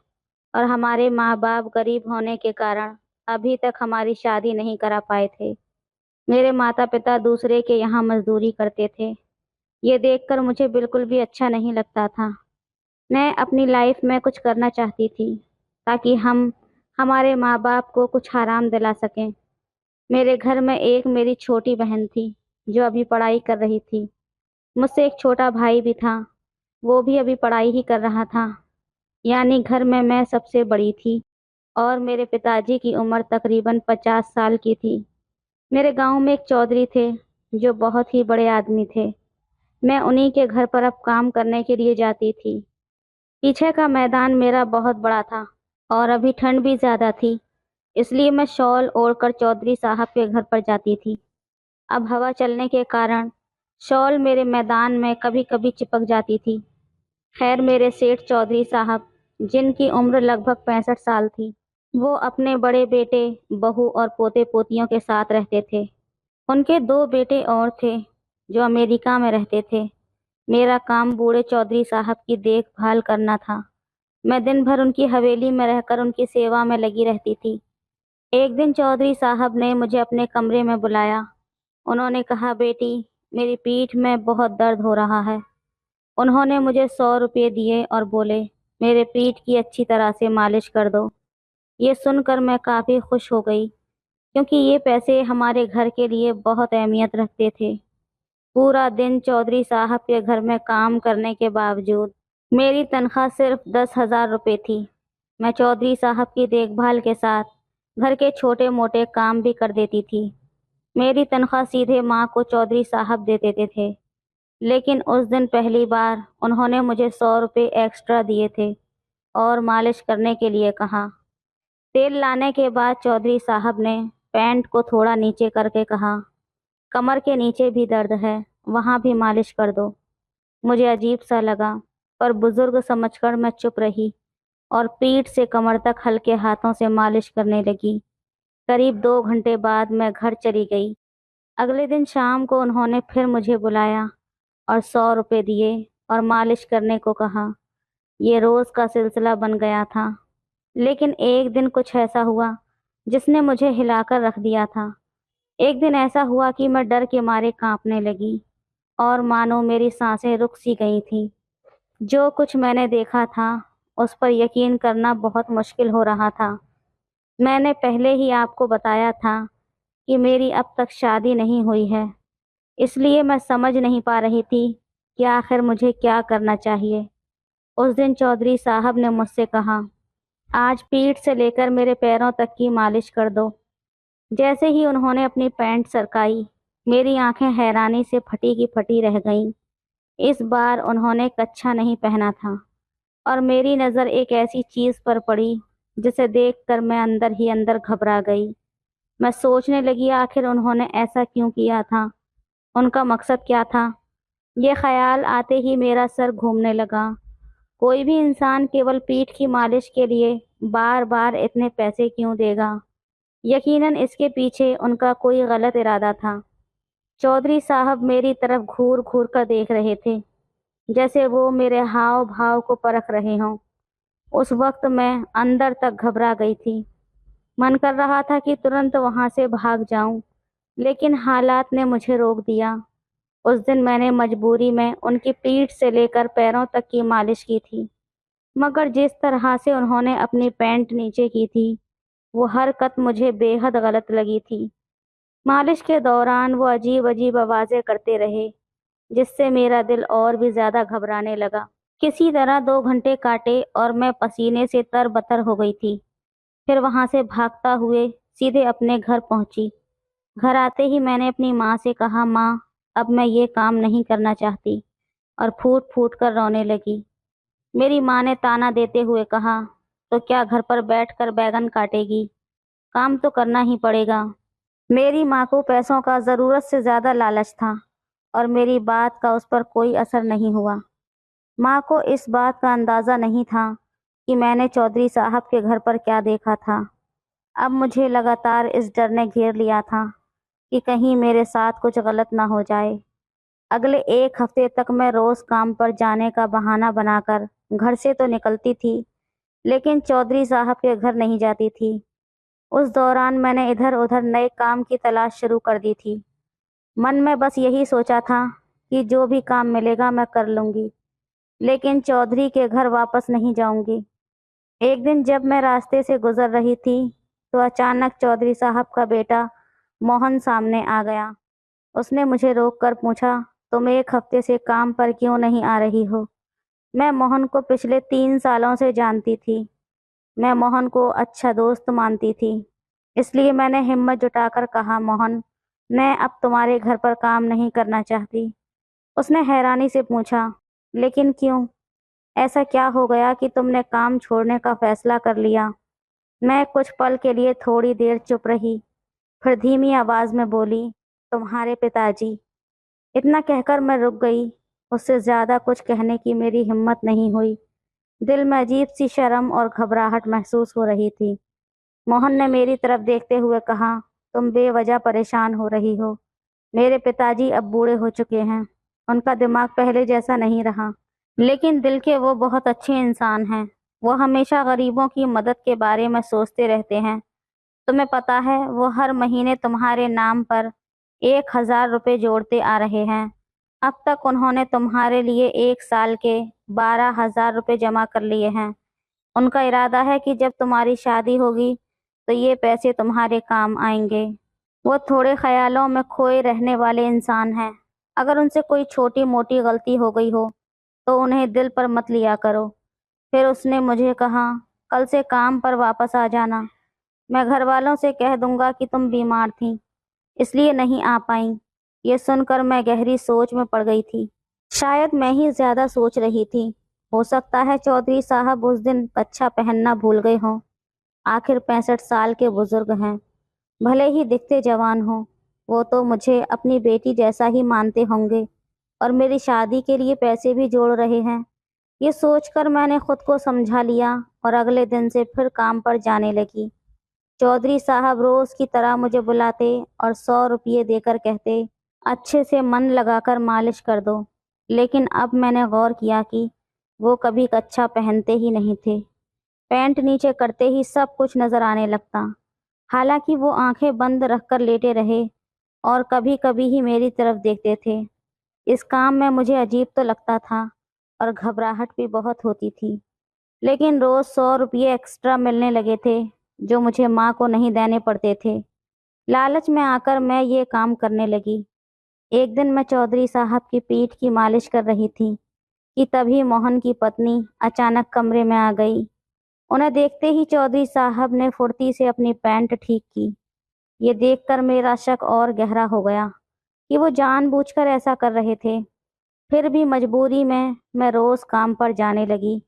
और हमारे माँ बाप गरीब होने के कारण अभी तक हमारी शादी नहीं करा पाए थे। मेरे माता पिता दूसरे के यहाँ मजदूरी करते थे। ये देखकर मुझे बिल्कुल भी अच्छा नहीं लगता था। मैं अपनी लाइफ में कुछ करना चाहती थी ताकि हम हमारे माँ बाप को कुछ आराम दिला सकें। मेरे घर में एक मेरी छोटी बहन थी जो अभी पढ़ाई कर रही थी। मुझसे एक छोटा भाई भी था, वो भी अभी पढ़ाई ही कर रहा था। यानी घर में मैं सबसे बड़ी थी और मेरे पिताजी की उम्र तकरीबन 50 साल की थी। मेरे गांव में एक चौधरी थे जो बहुत ही बड़े आदमी थे। मैं उन्हीं के घर पर अब काम करने के लिए जाती थी। पीछे का मैदान मेरा बहुत बड़ा था और अभी ठंड भी ज्यादा थी, इसलिए मैं शॉल ओढ़कर चौधरी साहब के घर पर जाती थी। अब हवा चलने के कारण शॉल मेरे मैदान में कभी कभी चिपक जाती थी। खैर, मेरे सेठ चौधरी साहब, जिनकी उम्र लगभग 65 साल थी, वो अपने बड़े बेटे, बहू और पोते पोतियों के साथ रहते थे। उनके दो बेटे और थे जो अमेरिका में रहते थे। मेरा काम बूढ़े चौधरी साहब की देखभाल करना था। मैं दिन भर उनकी हवेली में रहकर उनकी सेवा में लगी रहती थी। एक दिन चौधरी साहब ने मुझे अपने कमरे में बुलाया। उन्होंने कहा, बेटी, मेरी पीठ में बहुत दर्द हो रहा है। उन्होंने मुझे 100 रुपये दिए और बोले, मेरे पीठ की अच्छी तरह से मालिश कर दो। ये सुनकर मैं काफ़ी खुश हो गई, क्योंकि ये पैसे हमारे घर के लिए बहुत अहमियत रखते थे। पूरा दिन चौधरी साहब के घर में काम करने के बावजूद मेरी तनख्वाह सिर्फ 10,000 रुपये थी। मैं चौधरी साहब की देखभाल के साथ घर के छोटे मोटे काम भी कर देती थी। मेरी तनख्वाह सीधे माँ को चौधरी साहब दे देते थे, लेकिन उस दिन पहली बार उन्होंने मुझे 100 रुपये एक्स्ट्रा दिए थे और मालिश करने के लिए कहा। तेल लाने के बाद चौधरी साहब ने पैंट को थोड़ा नीचे करके कहा, कमर के नीचे भी दर्द है, वहाँ भी मालिश कर दो। मुझे अजीब सा लगा, पर बुजुर्ग समझकर मैं चुप रही और पीठ से कमर तक हल्के हाथों से मालिश करने लगी। करीब 2 घंटे बाद मैं घर चली गई। अगले दिन शाम को उन्होंने फिर मुझे बुलाया और 100 रुपये दिए और मालिश करने को कहा। ये रोज का सिलसिला बन गया था। लेकिन एक दिन कुछ ऐसा हुआ जिसने मुझे हिलाकर रख दिया था। एक दिन ऐसा हुआ कि मैं डर के मारे कांपने लगी और मानो मेरी सांसें रुक सी गई थी। जो कुछ मैंने देखा था उस पर यकीन करना बहुत मुश्किल हो रहा था। मैंने पहले ही आपको बताया था कि मेरी अब तक शादी नहीं हुई है, इसलिए मैं समझ नहीं पा रही थी कि आखिर मुझे क्या करना चाहिए। उस दिन चौधरी साहब ने मुझसे कहा, आज पीठ से लेकर मेरे पैरों तक की मालिश कर दो। जैसे ही उन्होंने अपनी पैंट सरकाई, मेरी आंखें हैरानी से फटी की फटी रह गईं। इस बार उन्होंने कच्छा नहीं पहना था और मेरी नज़र एक ऐसी चीज़ पर पड़ी जिसे देखकर मैं अंदर ही अंदर घबरा गई। मैं सोचने लगी, आखिर उन्होंने ऐसा क्यों किया था? उनका मकसद क्या था? ये ख्याल आते ही मेरा सर घूमने लगा। कोई भी इंसान केवल पीठ की मालिश के लिए बार बार इतने पैसे क्यों देगा? यकीनन इसके पीछे उनका कोई गलत इरादा था। चौधरी साहब मेरी तरफ घूर घूर कर देख रहे थे, जैसे वो मेरे हाव भाव को परख रहे हों। उस वक्त मैं अंदर तक घबरा गई थी। मन कर रहा था कि तुरंत वहां से भाग जाऊं, लेकिन हालात ने मुझे रोक दिया। उस दिन मैंने मजबूरी में उनकी पीठ से लेकर पैरों तक की मालिश की थी, मगर जिस तरह से उन्होंने अपनी पैंट नीचे की थी, वो हरकत मुझे बेहद गलत लगी थी। मालिश के दौरान वो अजीब अजीब आवाजें करते रहे, जिससे मेरा दिल और भी ज्यादा घबराने लगा। किसी तरह 2 घंटे काटे और मैं पसीने से तरबतर हो गई थी। फिर वहां से भागता हुए सीधे अपने घर पहुंची। घर आते ही मैंने अपनी माँ से कहा, माँ, अब मैं ये काम नहीं करना चाहती, और फूट फूट कर रोने लगी। मेरी माँ ने ताना देते हुए कहा, तो क्या घर पर बैठकर बैगन काटेगी? काम तो करना ही पड़ेगा। मेरी माँ को पैसों का ज़रूरत से ज़्यादा लालच था, और मेरी बात का उस पर कोई असर नहीं हुआ। माँ को इस बात का अंदाज़ा नहीं था कि मैंने चौधरी साहब के घर पर क्या देखा था। अब मुझे लगातार इस डर ने घेर लिया था कि कहीं मेरे साथ कुछ गलत ना हो जाए। अगले 1 हफ्ते तक मैं रोज़ काम पर जाने का बहाना बनाकर घर से तो निकलती थी, लेकिन चौधरी साहब के घर नहीं जाती थी। उस दौरान मैंने इधर उधर नए काम की तलाश शुरू कर दी थी। मन में बस यही सोचा था कि जो भी काम मिलेगा मैं कर लूँगी, लेकिन चौधरी के घर वापस नहीं जाऊंगी। एक दिन जब मैं रास्ते से गुजर रही थी, तो अचानक चौधरी साहब का बेटा मोहन सामने आ गया। उसने मुझे रोककर पूछा, तुम 1 हफ्ते से काम पर क्यों नहीं आ रही हो? मैं मोहन को पिछले 3 सालों से जानती थी। मैं मोहन को अच्छा दोस्त मानती थी। इसलिए मैंने हिम्मत जुटाकर कहा, मोहन, मैं अब तुम्हारे घर पर काम नहीं करना चाहती। उसने हैरानी से पूछा, लेकिन क्यों? ऐसा क्या हो गया कि तुमने काम छोड़ने का फैसला कर लिया? मैं कुछ पल के लिए थोड़ी देर चुप रही, फिर धीमी आवाज में बोली, तुम्हारे पिताजी। इतना कहकर मैं रुक गई। उससे ज्यादा कुछ कहने की मेरी हिम्मत नहीं हुई। दिल में अजीब सी शर्म और घबराहट महसूस हो रही थी। मोहन ने मेरी तरफ देखते हुए कहा, तुम बेवजह परेशान हो रही हो। मेरे पिताजी अब बूढ़े हो चुके हैं। उनका दिमाग पहले जैसा नहीं रहा, लेकिन दिल के वो बहुत अच्छे इंसान हैं। वो हमेशा गरीबों की मदद के बारे में सोचते रहते हैं। तुम्हें पता है, वो हर महीने तुम्हारे नाम पर 1,000 रुपये जोड़ते आ रहे हैं। अब तक उन्होंने तुम्हारे लिए 1 साल के 12,000 रुपये जमा कर लिए हैं। उनका इरादा है कि जब तुम्हारी शादी होगी तो ये पैसे तुम्हारे काम आएंगे। वो थोड़े ख्यालों में खोए रहने वाले इंसान हैं। अगर उनसे कोई छोटी मोटी गलती हो गई हो तो उन्हें दिल पर मत लिया करो। फिर उसने मुझे कहा, कल से काम पर वापस आ जाना। मैं घर वालों से कह दूंगा कि तुम बीमार थी, इसलिए नहीं आ पाई। ये सुनकर मैं गहरी सोच में पड़ गई थी। शायद मैं ही ज्यादा सोच रही थी। हो सकता है चौधरी साहब उस दिन कच्छा पहनना भूल गए हों। आखिर 65 साल के बुजुर्ग हैं। भले ही दिखते जवान हों, वो तो मुझे अपनी बेटी जैसा ही मानते होंगे, और मेरी शादी के लिए पैसे भी जोड़ रहे हैं। ये सोचकर मैंने खुद को समझा लिया और अगले दिन से फिर काम पर जाने लगी। चौधरी साहब रोज की तरह मुझे बुलाते और 100 रुपये देकर कहते, अच्छे से मन लगाकर मालिश कर दो। लेकिन अब मैंने गौर किया कि वो कभी कच्छा पहनते ही नहीं थे। पैंट नीचे करते ही सब कुछ नजर आने लगता। हालांकि वो आंखें बंद रखकर लेटे रहे और कभी कभी ही मेरी तरफ देखते थे। इस काम में मुझे अजीब तो लगता था और घबराहट भी बहुत होती थी, लेकिन रोज 100 रुपये एक्स्ट्रा मिलने लगे थे जो मुझे माँ को नहीं देने पड़ते थे। लालच में आकर मैं ये काम करने लगी। एक दिन मैं चौधरी साहब की पीठ की मालिश कर रही थी कि तभी मोहन की पत्नी अचानक कमरे में आ गई। उन्हें देखते ही चौधरी साहब ने फुर्ती से अपनी पैंट ठीक की। ये देखकर मेरा शक और गहरा हो गया कि वो जानबूझकर ऐसा कर रहे थे। फिर भी मजबूरी में मैं रोज काम पर जाने लगी,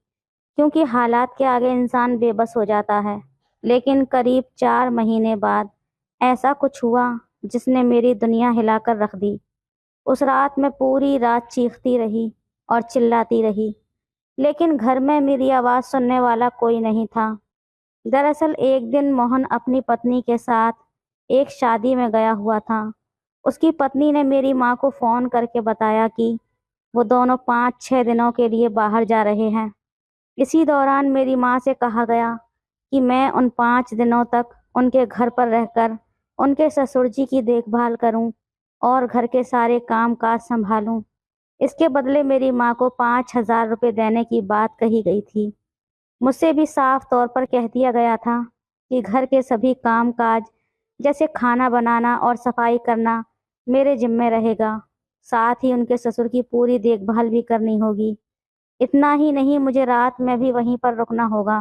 क्योंकि हालात के आगे इंसान बेबस हो जाता है। लेकिन करीब 4 महीने बाद ऐसा कुछ हुआ जिसने मेरी दुनिया हिलाकर रख दी। उस रात मैं पूरी रात चीखती रही और चिल्लाती रही, लेकिन घर में मेरी आवाज़ सुनने वाला कोई नहीं था। दरअसल एक दिन मोहन अपनी पत्नी के साथ एक शादी में गया हुआ था। उसकी पत्नी ने मेरी माँ को फ़ोन करके बताया कि वो दोनों 5-6 दिनों के लिए बाहर जा रहे हैं। इसी दौरान मेरी माँ से कहा गया कि मैं उन 5 दिनों तक उनके घर पर रहकर उनके ससुर जी की देखभाल करूं और घर के सारे काम काज संभालूं। इसके बदले मेरी माँ को 5,000 रुपये देने की बात कही गई थी। मुझसे भी साफ तौर पर कह दिया गया था कि घर के सभी काम काज जैसे खाना बनाना और सफाई करना मेरे जिम्मे रहेगा। साथ ही उनके ससुर की पूरी देखभाल भी करनी होगी। اتنا ہی نہیں، مجھے رات میں بھی وہیں پر رکنا ہوگا۔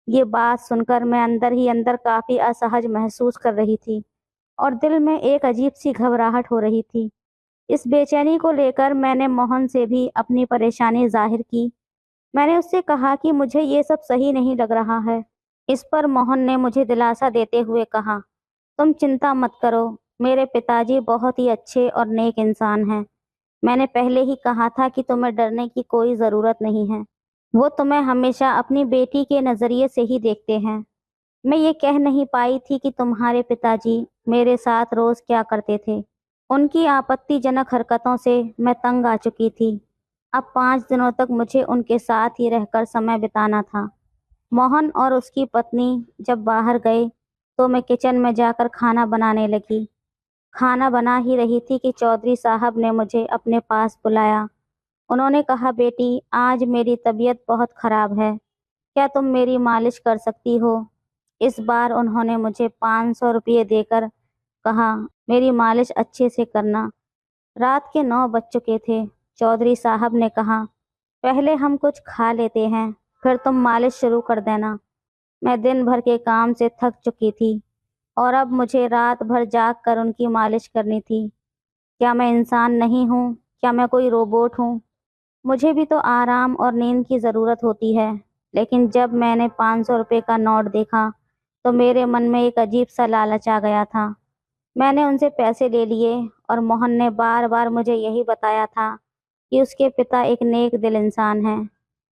یہ بات سن کر میں اندر ہی اندر کافی اسہج محسوس کر رہی تھی اور دل میں ایک عجیب سی گھبراہٹ ہو رہی تھی۔ اس بے چینی کو لے کر میں نے موہن سے بھی اپنی پریشانی ظاہر کی۔ میں نے اس سے کہا کہ مجھے یہ سب صحیح نہیں لگ رہا ہے۔ اس پر موہن نے مجھے دلاسا دیتے ہوئے کہا، تم چنتا مت کرو، میرے پتا جی بہت ہی اچھے اور نیک انسان ہیں۔ میں نے پہلے ہی کہا تھا کہ تمہیں ڈرنے کی کوئی ضرورت نہیں ہے، وہ تمہیں ہمیشہ اپنی بیٹی کے نظریے سے ہی دیکھتے ہیں۔ میں یہ کہہ نہیں پائی تھی کہ تمہارے پتا جی میرے ساتھ روز کیا کرتے تھے۔ ان کی آپتی جنک حرکتوں سے میں تنگ آ چکی تھی۔ اب 5 دنوں تک مجھے ان کے ساتھ ہی رہ کر سمے بتانا تھا۔ موہن اور اس کی پتنی جب باہر گئے تو میں کچن میں جا کر کھانا بنانے لگی۔ کھانا بنا ہی رہی تھی کہ چودھری صاحب نے مجھے اپنے پاس بلایا۔ انہوں نے کہا، بیٹی آج میری طبیعت بہت خراب ہے، کیا تم میری مالش کر سکتی ہو؟ اس بار انہوں نے مجھے 500 روپے دے کر کہا، میری مالش اچھے سے کرنا۔ رات کے 9 بج چکے تھے۔ چودھری صاحب نے کہا، پہلے ہم کچھ کھا لیتے ہیں، پھر تم مالش شروع کر دینا۔ میں دن بھر کے کام سے تھک چکی تھی اور اب مجھے رات بھر جاگ کر ان کی مالش کرنی تھی۔ کیا میں انسان نہیں ہوں؟ کیا میں کوئی روبوٹ ہوں؟ مجھے بھی تو آرام اور نیند کی ضرورت ہوتی ہے۔ لیکن جب میں نے 500 روپے کا نوٹ دیکھا تو میرے من میں ایک عجیب سا لالچ آ گیا تھا۔ میں نے ان سے پیسے لے لیے اور موہن نے بار بار مجھے یہی بتایا تھا کہ اس کے پتا ایک نیک دل انسان ہیں،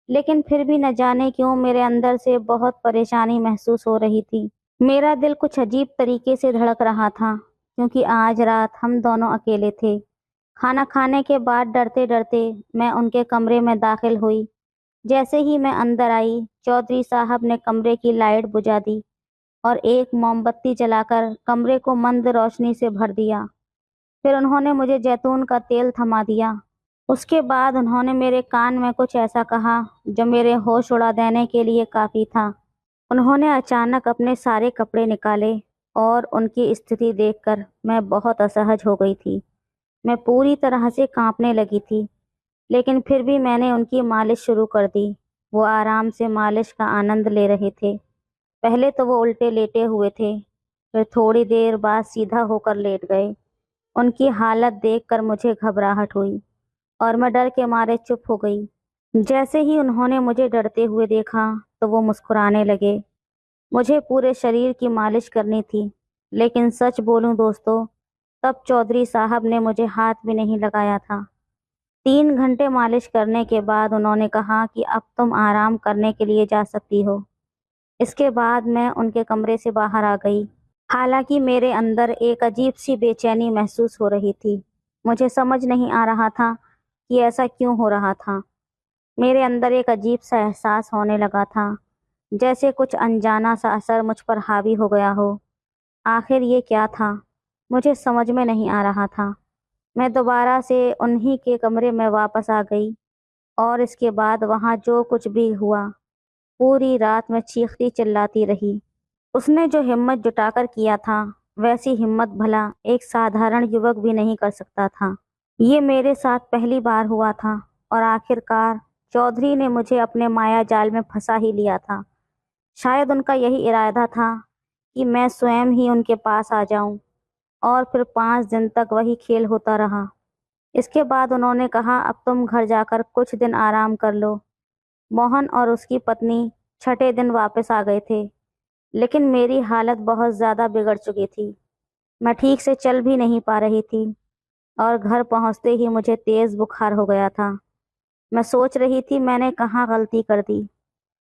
لیکن پھر بھی نہ جانے کیوں میرے اندر سے بہت پریشانی محسوس ہو رہی تھی۔ میرا دل کچھ عجیب طریقے سے دھڑک رہا تھا کیونکہ آج رات ہم دونوں اکیلے تھے۔ کھانا کھانے کے بعد ڈرتے ڈرتے میں ان کے کمرے میں داخل ہوئی۔ جیسے ہی میں اندر آئی، چودھری صاحب نے کمرے کی لائٹ بجھا دی اور ایک موم بتی جلا کر کمرے کو مند روشنی سے بھر دیا۔ پھر انہوں نے مجھے زیتون کا تیل تھما دیا۔ اس کے بعد انہوں نے میرے کان میں کچھ ایسا کہا جو میرے ہوش اڑا دینے کے لیے کافی تھا۔ انہوں نے اچانک اپنے سارے کپڑے نکالے اور ان کی استھتی دیکھ کر میں بہت اسہج ہو گئی تھی۔ میں پوری طرح سے کانپنے لگی تھی، لیکن پھر بھی میں نے ان کی مالش شروع کر دی۔ وہ آرام سے مالش کا آنند لے رہے تھے۔ پہلے تو وہ الٹے لیٹے ہوئے تھے، پھر تھوڑی دیر بعد سیدھا ہو کر لیٹ گئے۔ ان کی حالت دیکھ کر مجھے گھبراہٹ ہوئی اور میں ڈر کے مارے چپ ہو گئی۔ جیسے ہی انہوں نے مجھے ڈرتے ہوئے دیکھا تو وہ مسکرانے لگے۔ مجھے پورے شریر کی مالش کرنی تھی، لیکن سچ بولوں دوستو، تب چودھری صاحب نے مجھے ہاتھ بھی نہیں لگایا تھا۔ 3 گھنٹے مالش کرنے کے بعد انہوں نے کہا کہ اب تم آرام کرنے کے لیے جا سکتی ہو۔ اس کے بعد میں ان کے کمرے سے باہر آ گئی، حالانکہ میرے اندر ایک عجیب سی بے چینی محسوس ہو رہی تھی۔ مجھے سمجھ نہیں آ رہا تھا کہ ایسا کیوں ہو رہا تھا۔ میرے اندر ایک عجیب سا احساس ہونے لگا تھا، جیسے کچھ انجانا سا اثر مجھ پر حاوی ہو گیا ہو۔ آخر یہ کیا تھا؟ مجھے سمجھ میں نہیں آ رہا تھا۔ میں دوبارہ سے انہی کے کمرے میں واپس آ گئی اور اس کے بعد وہاں جو کچھ بھی ہوا، پوری رات میں چیختی چلاتی رہی۔ اس نے جو ہمت جٹا کر کیا تھا، ویسی ہمت بھلا ایک سادھارن یوک بھی نہیں کر سکتا تھا۔ یہ میرے ساتھ پہلی بار ہوا تھا اور آخر کار چودھری نے مجھے اپنے مایا جال میں پھنسا ہی لیا تھا۔ شاید ان کا یہی ارادہ تھا کہ میں سوئم ہی ان کے پاس آ جاؤں، اور پھر 5 دن تک وہی کھیل ہوتا رہا۔ اس کے بعد انہوں نے کہا، اب تم گھر جا کر کچھ دن آرام کر لو۔ موہن اور اس کی پتنی چھٹے دن واپس آ گئے تھے، لیکن میری حالت بہت زیادہ بگڑ چکی تھی۔ میں ٹھیک سے چل بھی نہیں پا رہی تھی اور گھر پہنچتے ہی مجھے تیز بخار ہو گیا تھا۔ میں سوچ رہی تھی میں نے کہاں غلطی کر دی۔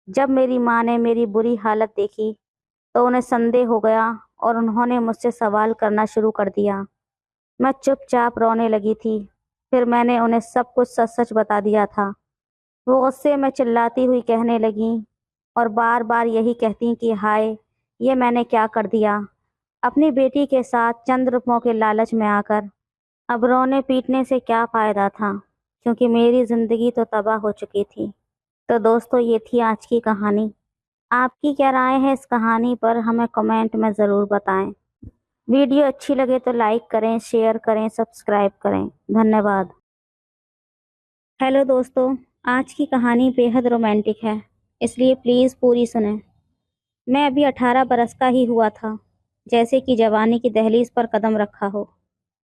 جب میری ماں نے میری بری حالت دیکھی تو انہیں سندے ہو گیا اور انہوں نے مجھ سے سوال کرنا شروع کر دیا۔ میں چپ چاپ رونے لگی تھی۔ پھر میں نے انہیں سب کچھ سچ سچ بتا دیا تھا۔ وہ غصے میں چلاتی ہوئی کہنے لگیں اور بار بار یہی کہتی کہ ہائے، یہ میں نے کیا کر دیا، اپنی بیٹی کے ساتھ چند روپوں کے لالچ میں آ کر۔ اب رونے پیٹنے سے کیا فائدہ تھا، کیونکہ میری زندگی تو تباہ ہو چکی تھی۔ تو دوستو، یہ تھی آج کی کہانی۔ آپ کی کیا رائے ہے اس کہانی پر، ہمیں کمنٹ میں ضرور بتائیں۔ ویڈیو اچھی لگے تو لائک کریں، شیئر کریں، سبسکرائب کریں۔ دھنیہ واد۔ ہیلو دوستو، आज की कहानी बेहद रोमांटिक है, इसलिए प्लीज़ पूरी सुनें। मैं अभी 18 बरस का ही हुआ था, जैसे कि जवानी की दहलीज पर कदम रखा हो।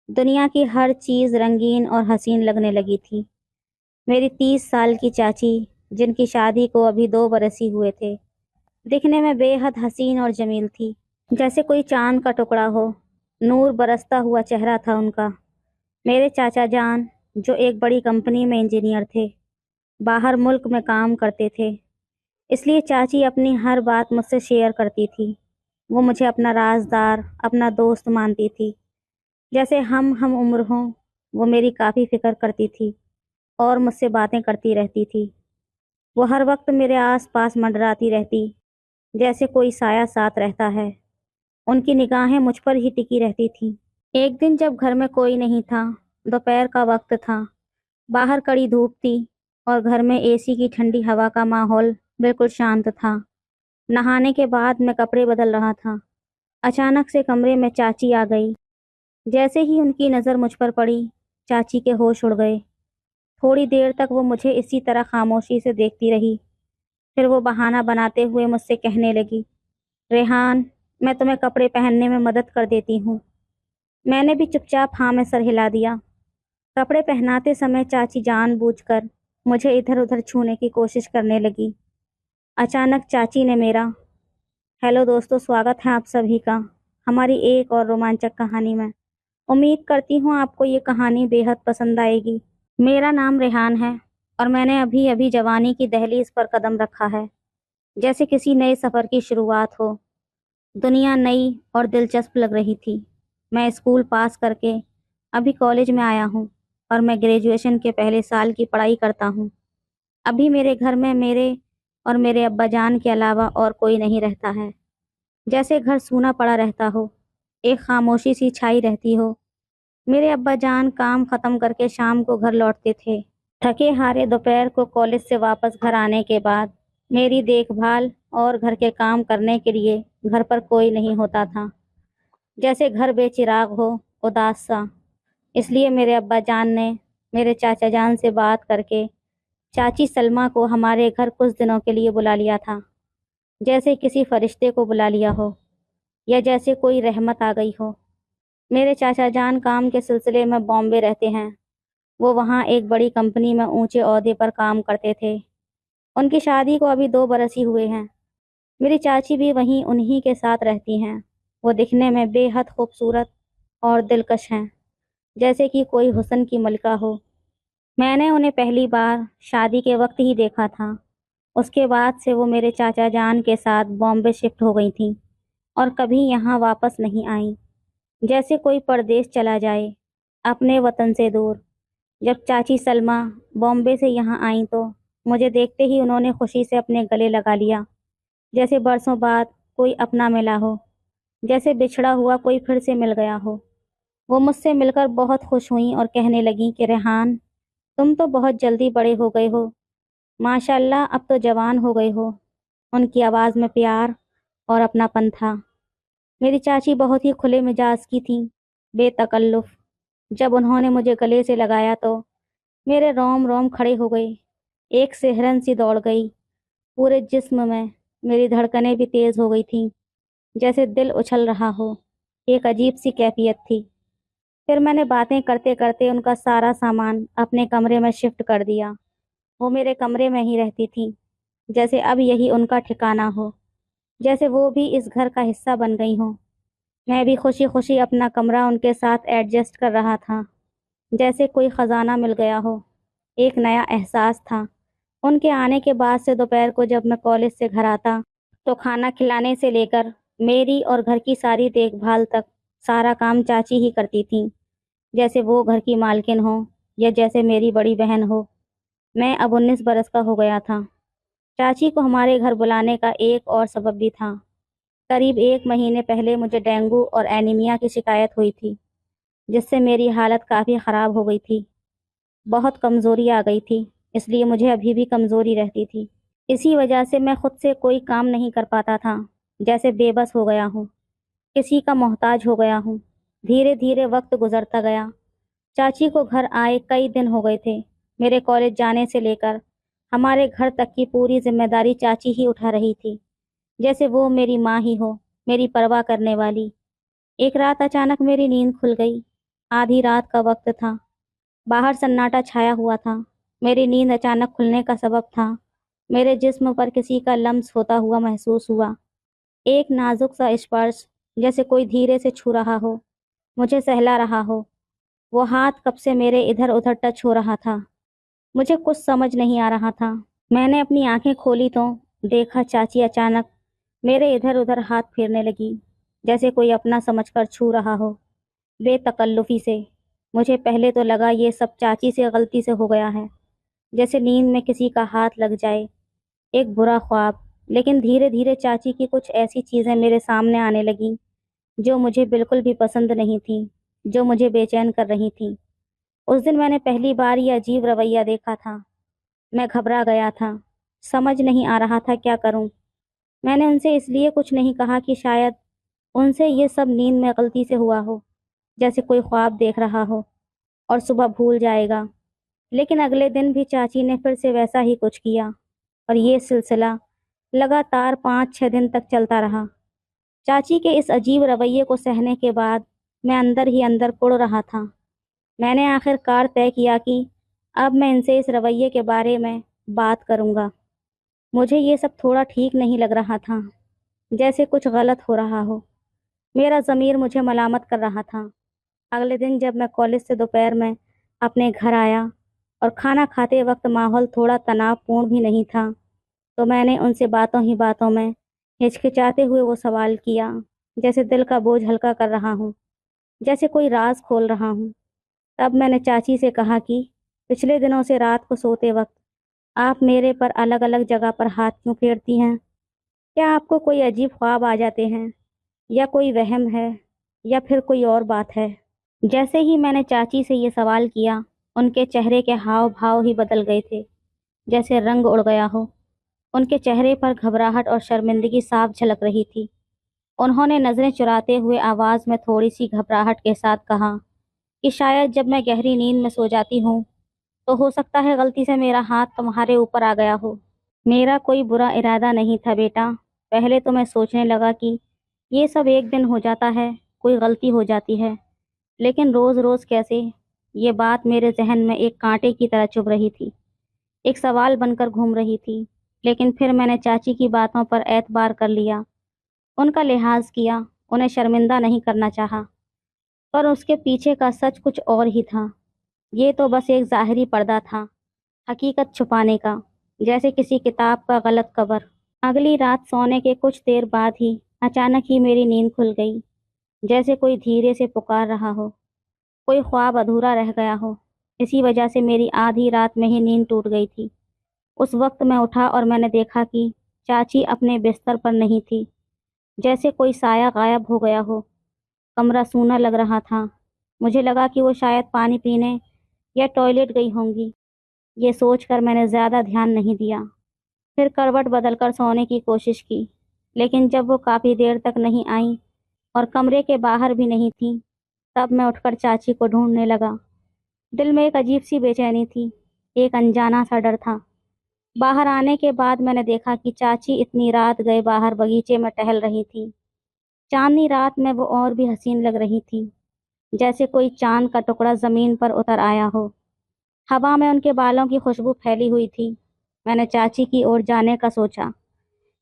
दुनिया की हर चीज़ रंगीन और हसीन लगने लगी थी। मेरी 30 साल की चाची, जिनकी शादी को अभी 2 बरस ही हुए थे, दिखने में बेहद हसीन और जमील थी, जैसे कोई चांद का टुकड़ा हो। नूर बरसता हुआ चेहरा था उनका। मेरे चाचा जान, जो एक बड़ी कंपनी में इंजीनियर थे, बाहर मुल्क में काम करते थे, इसलिए चाची अपनी हर बात मुझसे शेयर करती थी। वो मुझे अपना राजदार, अपना दोस्त मानती थी। जैसे हम उम्र हों, वो मेरी काफ़ी फिक्र करती थी और मुझसे बातें करती रहती थी। वो हर वक्त मेरे आस पास मंडराती रहती, जैसे कोई साया साथ रहता है। उनकी निगाहें मुझ पर ही टिकी रहती थीं। एक दिन जब घर में कोई नहीं था, दोपहर का वक्त था, बाहर कड़ी धूप थी और घर में एसी की ठंडी हवा का माहौल बिल्कुल शांत था। नहाने के बाद मैं कपड़े बदल रहा था। अचानक से कमरे में चाची आ गई। जैसे ही उनकी नज़र मुझ पर पड़ी, चाची के होश उड़ गए। थोड़ी देर तक वो मुझे इसी तरह खामोशी से देखती रही। फिर वो बहाना बनाते हुए मुझसे कहने लगी, रेहान, मैं तुम्हें कपड़े पहनने में मदद कर देती हूँ। मैंने भी चुपचाप हाँ में सर हिला दिया। कपड़े पहनाते समय चाची जानबूझकर मुझे इधर उधर छूने की कोशिश करने लगी। अचानक चाची ने मेरा, हेलो दोस्तों, स्वागत है आप सभी का हमारी एक और रोमांचक कहानी में। उम्मीद करती हूँ आपको ये कहानी बेहद पसंद आएगी। मेरा नाम रेहान है और मैंने अभी अभी जवानी की दहलीज पर कदम रखा है, जैसे किसी नए सफ़र की शुरुआत हो। दुनिया नई और दिलचस्प लग रही थी। मैं स्कूल पास करके अभी कॉलेज में आया हूँ और मैं ग्रेजुएशन के पहले साल की पढ़ाई करता हूँ। अभी मेरे घर में मेरे और मेरे अब्बा जान के अलावा और कोई नहीं रहता है। जैसे घर सूना पड़ा रहता हो, एक खामोशी सी छाई रहती हो। मेरे अब्बा जान काम ख़त्म करके शाम को घर लौटते थे। थके हारे दोपहर को कॉलेज से वापस घर आने के बाद मेरी देखभाल और घर के काम करने के लिए घर पर कोई नहीं होता था। जैसे घर बेचिराग हो, उदास सा। इसलिए मेरे अब्बा जान ने मेरे चाचा जान से बात करके चाची सलमा को हमारे घर कुछ दिनों के लिए बुला लिया था। जैसे किसी फरिश्ते को बुला लिया हो या जैसे कोई रहमत आ गई हो। मेरे चाचा जान काम के सिलसिले में बॉम्बे रहते हैं। वो वहाँ एक बड़ी कंपनी में ऊंचे ओहदे पर काम करते थे। उनकी शादी को अभी 2 बरस ही हुए हैं। मेरी चाची भी वहीं उन्हीं के साथ रहती हैं। वो दिखने में बेहद खूबसूरत और दिलकश हैं, जैसे कि कोई हुस्न की मलिका हो। मैंने उन्हें पहली बार शादी के वक्त ही देखा था। उसके बाद से वो मेरे चाचा जान के साथ बॉम्बे शिफ्ट हो गई थीं और कभी यहाँ वापस नहीं आईं। जैसे कोई परदेश चला जाए, अपने वतन से दूर। जब चाची सलमा बॉम्बे से यहाँ आईं तो मुझे देखते ही उन्होंने खुशी से अपने गले लगा लिया, जैसे बरसों बाद कोई अपना मिला हो, जैसे बिछड़ा हुआ कोई फिर से मिल गया हो। वो मुझसे मिलकर बहुत खुश हुईं और कहने लगीं कि रेहान, तुम तो बहुत जल्दी बड़े हो गए हो, माशाल्लाह, अब तो जवान हो गए हो। उनकी आवाज़ में प्यार और अपनापन था। मेरी चाची बहुत ही खुले मिजाज की थीं, बेतकल्लुफ़। जब उन्होंने मुझे गले से लगाया तो मेरे रोम रोम खड़े हो गए। एक सिहरन सी दौड़ गई पूरे जिस्म में। मेरी धड़कनें भी तेज़ हो गई थीं, जैसे दिल उछल रहा हो। एक अजीब सी कैफियत थी। फिर मैंने बातें करते करते उनका सारा सामान अपने कमरे में शिफ्ट कर दिया। वो मेरे कमरे में ही रहती थी, जैसे अब यही उनका ठिकाना हो, जैसे वो भी इस घर का हिस्सा बन गई हों। मैं भी खुशी खुशी अपना कमरा उनके साथ एडजस्ट कर रहा था, जैसे कोई ख़जाना मिल गया हो। एक नया एहसास था। उनके आने के बाद से दोपहर को जब मैं कॉलेज से घर आता तो खाना खिलाने से लेकर मेरी और घर की सारी देखभाल तक सारा काम चाची ही करती थीं, जैसे वो घर की मालकिन हो या जैसे मेरी बड़ी बहन हो। मैं अब 19 बरस का हो गया था। चाची को हमारे घर बुलाने का एक और सबब भी था। करीब 1 महीने पहले मुझे डेंगू और एनीमिया की शिकायत हुई थी, जिससे मेरी हालत काफ़ी ख़राब हो गई थी। बहुत कमज़ोरी आ गई थी, इसलिए मुझे अभी भी कमज़ोरी रहती थी। इसी वजह से मैं खुद से कोई काम नहीं कर पाता था, जैसे बेबस हो गया हूँ, किसी का मोहताज हो गया हूँ। धीरे धीरे वक्त गुजरता गया। चाची को घर आए कई दिन हो गए थे। मेरे कॉलेज जाने से लेकर हमारे घर तक की पूरी जिम्मेदारी चाची ही उठा रही थी, जैसे वो मेरी माँ ही हो, मेरी परवाह करने वाली। एक रात अचानक मेरी नींद खुल गई। आधी रात का वक्त था, बाहर सन्नाटा छाया हुआ था। मेरी नींद अचानक खुलने का सबब था, मेरे जिस्म पर किसी का लम्स होता हुआ महसूस हुआ। एक नाजुक सा स्पर्श, जैसे कोई धीरे से छू रहा हो, मुझे सहला रहा हो। वो हाथ कब से मेरे इधर उधर टच हो रहा था। मुझे कुछ समझ नहीं आ रहा था। मैंने अपनी आंखें खोली तो देखा चाची अचानक मेरे इधर उधर हाथ फेरने लगी, जैसे कोई अपना समझकर छू रहा हो, बेतकल्लुफी से। मुझे पहले तो लगा ये सब चाची से गलती से हो गया है, जैसे नींद में किसी का हाथ लग जाए, एक बुरा ख्वाब। लेकिन धीरे धीरे चाची की कुछ ऐसी चीज़ें मेरे सामने आने लगीं जो मुझे बिल्कुल भी पसंद नहीं थी, जो मुझे बेचैन कर रही थी। उस दिन मैंने पहली बार ये अजीब रवैया देखा था। मैं घबरा गया था, समझ नहीं आ रहा था क्या करूं। मैंने उनसे इसलिए कुछ नहीं कहा कि शायद उनसे ये सब नींद में गलती से हुआ हो, जैसे कोई ख्वाब देख रहा हो और सुबह भूल जाएगा। लेकिन अगले दिन भी चाची ने फिर से वैसा ही कुछ किया और ये सिलसिला लगातार 5-6 दिन तक चलता रहा। चाची के इस अजीब रवैये को सहने के बाद मैं अंदर ही अंदर कुढ़ रहा था। मैंने आखिरकार तय किया कि अब मैं इनसे इस रवैये के बारे में बात करूंगा। मुझे ये सब थोड़ा ठीक नहीं लग रहा था, जैसे कुछ गलत हो रहा हो। मेरा ज़मीर मुझे मलामत कर रहा था। अगले दिन जब मैं कॉलेज से दोपहर में अपने घर आया और खाना खाते वक्त माहौल थोड़ा तनावपूर्ण भी नहीं था, तो मैंने उनसे बातों ही बातों में हिचकिचाते हुए वो सवाल किया, जैसे दिल का बोझ हल्का कर रहा हूँ, जैसे कोई राज खोल रहा हूँ। तब मैंने चाची से कहा कि पिछले दिनों से रात को सोते वक्त आप मेरे पर अलग अलग जगह पर हाथ क्यों फेरती हैं? क्या आपको कोई अजीब ख्वाब आ जाते हैं, या कोई वहम है, या फिर कोई और बात है? जैसे ही मैंने चाची से ये सवाल किया, उनके चेहरे के हाव भाव ही बदल गए थे, जैसे रंग उड़ गया हो। उनके चेहरे पर घबराहट और शर्मिंदगी साफ झलक रही थी। उन्होंने नज़रें चुराते हुए आवाज़ में थोड़ी सी घबराहट के साथ कहा कि शायद जब मैं गहरी नींद में सो जाती हूँ तो हो सकता है गलती से मेरा हाथ तुम्हारे ऊपर आ गया हो। मेरा कोई बुरा इरादा नहीं था बेटा। पहले तो मैं सोचने लगा कि ये सब एक दिन हो जाता है, कोई गलती हो जाती है, लेकिन रोज़ रोज़ कैसे? ये बात मेरे जहन में एक कांटे की तरह चुभ रही थी, एक सवाल बनकर घूम रही थी। लेकिन फिर मैंने चाची की बातों पर एतबार कर लिया, उनका लिहाज किया, उन्हें शर्मिंदा नहीं करना चाहा। पर उसके पीछे का सच कुछ और ही था। ये तो बस एक ज़ाहिरी पर्दा था, हकीकत छुपाने का, जैसे किसी किताब का गलत कवर। अगली रात सोने के कुछ देर बाद ही अचानक ही मेरी नींद खुल गई, जैसे कोई धीरे से पुकार रहा हो, कोई ख्वाब अधूरा रह गया हो। इसी वजह से मेरी आधी रात में ही नींद टूट गई थी। उस वक्त मैं उठा और मैंने देखा कि चाची अपने बिस्तर पर नहीं थी, जैसे कोई साया गायब हो गया हो। कमरा सूना लग रहा था। मुझे लगा कि वो शायद पानी पीने या टॉयलेट गई होंगी। ये सोचकर मैंने ज़्यादा ध्यान नहीं दिया। फिर करवट बदलकर सोने की कोशिश की, लेकिन जब वो काफ़ी देर तक नहीं आई और कमरे के बाहर भी नहीं थी, तब मैं उठकर चाची को ढूंढने लगा। दिल में एक अजीब सी बेचैनी थी, एक अनजाना सा डर था। बाहर आने के बाद मैंने देखा कि चाची इतनी रात गए बाहर बगीचे में टहल रही थी। चांदनी रात में वो और भी हसीन लग रही थी, जैसे कोई चांद का टुकड़ा ज़मीन पर उतर आया हो। हवा में उनके बालों की खुशबू फैली हुई थी। मैंने चाची की ओर जाने का सोचा।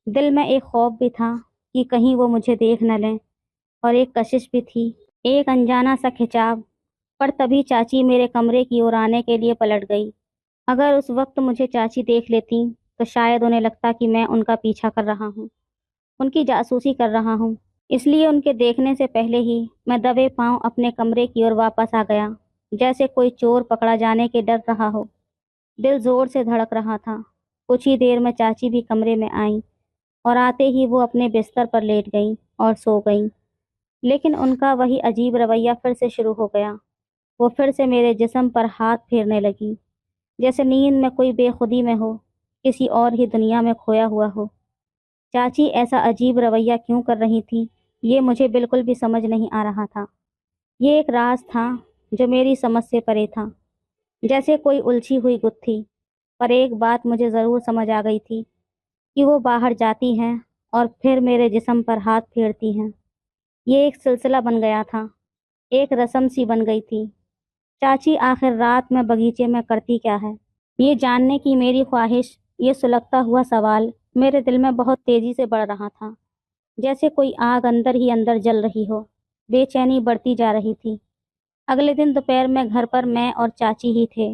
दिल में एक खौफ भी था कि कहीं वो मुझे देख न लें, और एक कशिश भी थी, एक अनजाना सा खिंचाव। पर तभी चाची मेरे कमरे की ओर आने के लिए पलट गई। अगर उस वक्त मुझे चाची देख लेती तो शायद उन्हें लगता कि मैं उनका पीछा कर रहा हूँ, उनकी जासूसी कर रहा हूँ। इसलिए उनके देखने से पहले ही मैं दबे पांव अपने कमरे की ओर वापस आ गया, जैसे कोई चोर पकड़ा जाने के डर रहा हो। दिल जोर से धड़क रहा था। कुछ ही देर में चाची भी कमरे में आई और आते ही वो अपने बिस्तर पर लेट गईं और सो गईं। लेकिन उनका वही अजीब रवैया फिर से शुरू हो गया। वो फिर से मेरे जिस्म पर हाथ फेरने लगी, जैसे नींद में कोई बेखुदी में हो, किसी और ही दुनिया में खोया हुआ हो। चाची ऐसा अजीब रवैया क्यों कर रही थी, ये मुझे बिल्कुल भी समझ नहीं आ रहा था। ये एक राज था जो मेरी समझ से परे था, जैसे कोई उलझी हुई गुत्थी। पर एक बात मुझे ज़रूर समझ आ गई थी कि वो बाहर जाती हैं और फिर मेरे जिस्म पर हाथ फेरती हैं। ये एक सिलसिला बन गया था, एक रस्म सी बन गई थी। चाची आखिर रात में बगीचे में करती क्या है, ये जानने की मेरी ख्वाहिश, ये सुलगता हुआ सवाल मेरे दिल में बहुत तेज़ी से बढ़ रहा था। जैसे कोई आग अंदर ही अंदर जल रही हो, बेचैनी बढ़ती जा रही थी। अगले दिन दोपहर में घर पर मैं और चाची ही थे।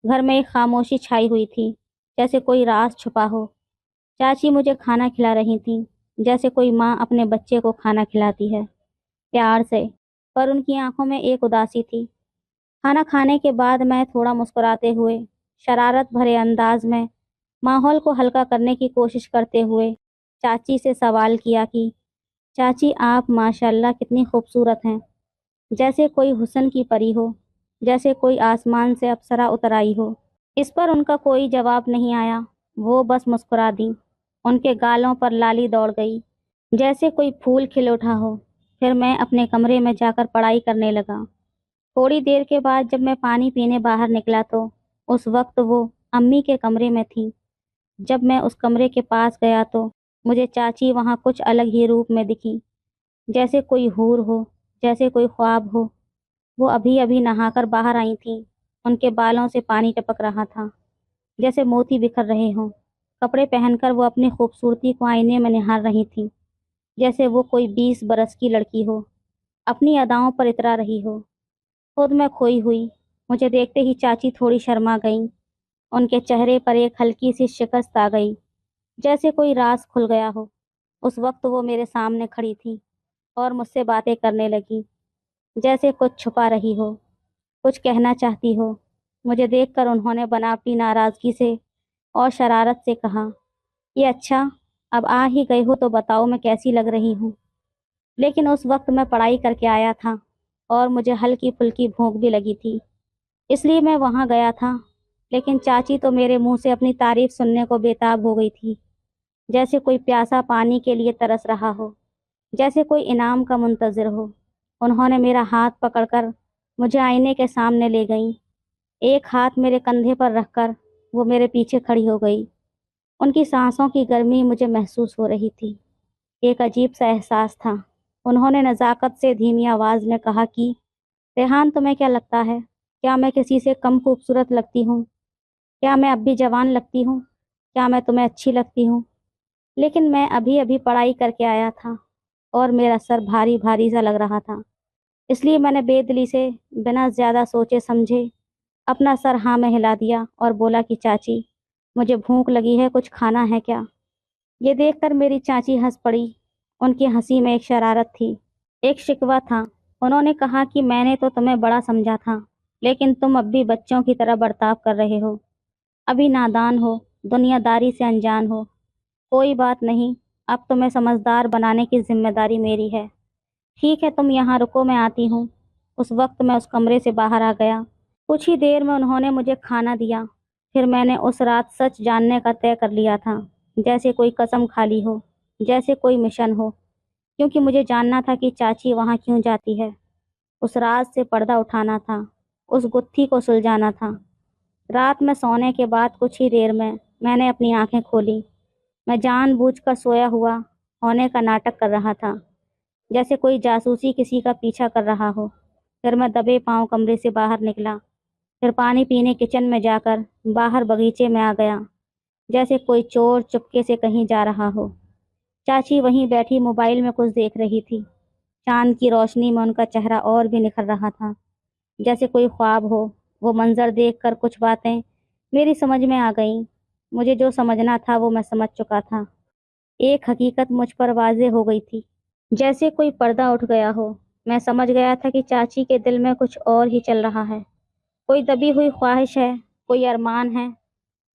घर में एक खामोशी छाई हुई थी, जैसे कोई राज छुपा हो। चाची मुझे खाना खिला रही थीं, जैसे कोई माँ अपने बच्चे को खाना खिलाती है, प्यार से। पर उनकी आंखों में एक उदासी थी। खाना खाने के बाद मैं थोड़ा मुस्कुराते हुए, शरारत भरे अंदाज में, माहौल को हल्का करने की कोशिश करते हुए चाची से सवाल किया कि चाची आप माशाल्लाह कितनी खूबसूरत हैं, जैसे कोई हुस्न की परी हो, जैसे कोई आसमान से अप्सरा उतर आई हो। इस पर उनका कोई जवाब नहीं आया, वो बस मुस्कुरा दी। उनके गालों पर लाली दौड़ गई, जैसे कोई फूल खिल उठा हो। फिर मैं अपने कमरे में जाकर पढ़ाई करने लगा। थोड़ी देर के बाद जब मैं पानी पीने बाहर निकला तो उस वक्त वो अम्मी के कमरे में थी। जब मैं उस कमरे के पास गया तो मुझे चाची वहाँ कुछ अलग ही रूप में दिखी, जैसे कोई हूर हो, जैसे कोई ख्वाब हो। वो अभी अभी नहाकर बाहर आई थीं। उनके बालों से पानी टपक रहा था, जैसे मोती बिखर रहे हों। कपड़े पहनकर वो अपनी खूबसूरती को आईने में निहार रही थीं, जैसे वो कोई 20 बरस की लड़की हो, अपनी अदाओं पर इतरा रही हो। खुद मैं खोई हुई। मुझे देखते ही चाची थोड़ी शर्मा गईं। उनके चेहरे पर एक हल्की सी शिकस्त आ गई, जैसे कोई राज खुल गया हो। उस वक्त वो मेरे सामने खड़ी थी और मुझसे बातें करने लगी, जैसे कुछ छुपा रही हो, कुछ कहना चाहती हो। मुझे देखकर उन्होंने बनावटी नाराज़गी से और शरारत से कहा, ये अच्छा, अब आ ही गई हो तो बताओ मैं कैसी लग रही हूँ। लेकिन उस वक्त मैं पढ़ाई करके आया था और मुझे हल्की फुल्की भूख भी लगी थी, इसलिए मैं वहाँ गया था। लेकिन चाची तो मेरे मुंह से अपनी तारीफ सुनने को बेताब हो गई थी, जैसे कोई प्यासा पानी के लिए तरस रहा हो, जैसे कोई इनाम का मुंतज़िर हो। उन्होंने मेरा हाथ पकड़कर मुझे आईने के सामने ले गईं। एक हाथ मेरे कंधे पर रखकर वो मेरे पीछे खड़ी हो गई। उनकी सांसों की गर्मी मुझे महसूस हो रही थी। एक अजीब सा एहसास था। उन्होंने नज़ाकत से धीमी आवाज़ में कहा कि रेहान, तुम्हें क्या लगता है, क्या मैं किसी से कम खूबसूरत लगती हूँ? क्या मैं अब भी जवान लगती हूँ? क्या मैं तुम्हें अच्छी लगती हूँ? लेकिन मैं अभी अभी पढ़ाई करके आया था और मेरा सर भारी भारी सा लग रहा था। इसलिए मैंने बेदिली से, बिना ज़्यादा सोचे समझे, अपना सर हाँ में हिला दिया और बोला कि चाची, मुझे भूख लगी है, कुछ खाना है क्या? ये देखकर मेरी चाची हंस पड़ी। उनकी हंसी में एक शरारत थी, एक शिकवा था। उन्होंने कहा कि मैंने तो तुम्हें बड़ा समझा था, लेकिन तुम अब भी बच्चों की तरह बर्ताव कर रहे हो। अभी नादान हो, दुनियादारी से अनजान हो। कोई बात नहीं, अब तुम्हें समझदार बनाने की जिम्मेदारी मेरी है। ठीक है, तुम यहाँ रुको, मैं आती हूँ। उस वक्त मैं उस कमरे से बाहर आ गया। कुछ ही देर में उन्होंने मुझे खाना दिया। फिर मैंने उस रात सच जानने का तय कर लिया था, जैसे कोई कसम खाली हो, जैसे कोई मिशन हो। क्योंकि मुझे जानना था कि चाची वहाँ क्यों जाती है। उस राज से पर्दा उठाना था, उस गुत्थी को सुलझाना था। रात में सोने के बाद कुछ ही देर में मैंने अपनी आंखें खोली। मैं जानबूझकर सोया हुआ होने का नाटक कर रहा था, जैसे कोई जासूसी किसी का पीछा कर रहा हो। फिर मैं दबे पांव कमरे से बाहर निकला। फिर पानी पीने किचन में जाकर बाहर बगीचे में आ गया, जैसे कोई चोर चुपके से कहीं जा रहा हो। चाची वहीं बैठी मोबाइल में कुछ देख रही थी। चांद की रोशनी में उनका चेहरा और भी निखर रहा था, जैसे कोई ख्वाब हो। वो मंजर देखकर कुछ बातें मेरी समझ में आ गईं। मुझे जो समझना था वो मैं समझ चुका था। एक हकीकत मुझ पर वाज़ेह हो गई थी, जैसे कोई पर्दा उठ गया हो। मैं समझ गया था कि चाची के दिल में कुछ और ही चल रहा है, कोई दबी हुई ख्वाहिश है, कोई अरमान है।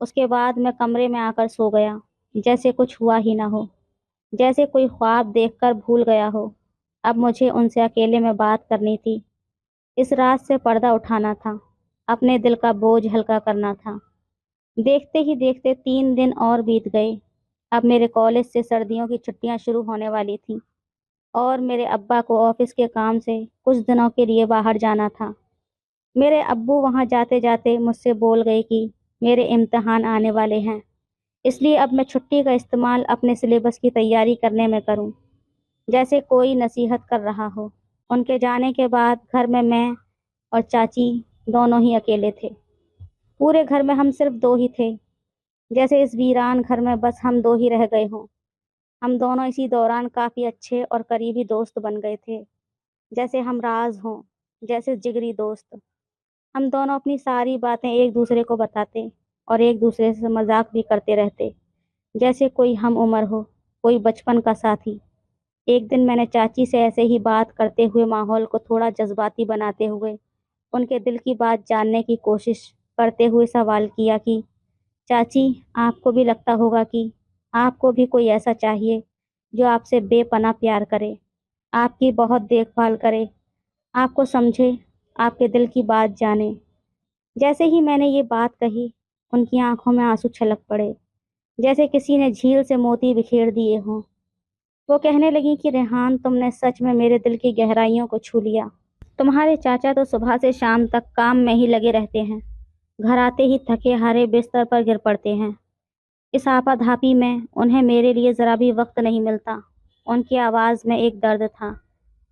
उसके बाद मैं कमरे में आकर सो गया, जैसे कुछ हुआ ही ना हो, जैसे कोई ख्वाब देखकर भूल गया हो। अब मुझे उनसे अकेले में बात करनी थी। इस रात से पर्दा उठाना था, अपने दिल का बोझ हल्का करना था। देखते ही देखते 3 दिन और बीत गए। अब मेरे कॉलेज से सर्दियों की छुट्टियां शुरू होने वाली थीं और मेरे अब्बा को ऑफिस के काम से कुछ दिनों के लिए बाहर जाना था। मेरे अब्बू वहां जाते जाते मुझसे बोल गए कि میرے امتحان آنے والے ہیں، اس لیے اب میں چھٹی کا استعمال اپنے سلیبس کی تیاری کرنے میں کروں، جیسے کوئی نصیحت کر رہا ہو۔ ان کے جانے کے بعد گھر میں اور چاچی دونوں ہی اکیلے تھے۔ پورے گھر میں ہم صرف دو ہی تھے، جیسے اس ویران گھر میں بس ہم دو ہی رہ گئے ہوں۔ ہم دونوں اسی دوران کافی اچھے اور قریبی دوست بن گئے تھے، جیسے ہم راز ہوں، جیسے جگری دوست۔ ہم دونوں اپنی ساری باتیں ایک دوسرے کو بتاتے اور ایک دوسرے سے مذاق بھی کرتے رہتے، جیسے کوئی ہم عمر ہو، کوئی بچپن کا ساتھی۔ ایک دن میں نے چاچی سے ایسے ہی بات کرتے ہوئے ماحول کو تھوڑا جذباتی بناتے ہوئے ان کے دل کی بات جاننے کی کوشش کرتے ہوئے سوال کیا کہ چاچی، آپ کو بھی لگتا ہوگا کہ آپ کو بھی کوئی ایسا چاہیے جو آپ سے بے پناہ پیار کرے، آپ کی بہت دیکھ بھال کرے، آپ کو سمجھے، آپ کے دل کی بات جانے۔ جیسے ہی میں نے یہ بات کہی، ان کی آنکھوں میں آنسو چھلک پڑے، جیسے کسی نے جھیل سے موتی بکھیر دیے ہوں۔ وہ کہنے لگی کہ ریحان، تم نے سچ میں میرے دل کی گہرائیوں کو چھو لیا۔ تمہارے چاچا تو صبح سے شام تک کام میں ہی لگے رہتے ہیں، گھر آتے ہی تھکے ہارے بستر پر گر پڑتے ہیں۔ اس آپا دھاپی میں انہیں میرے لیے ذرا بھی وقت نہیں ملتا۔ ان کی آواز میں ایک درد تھا،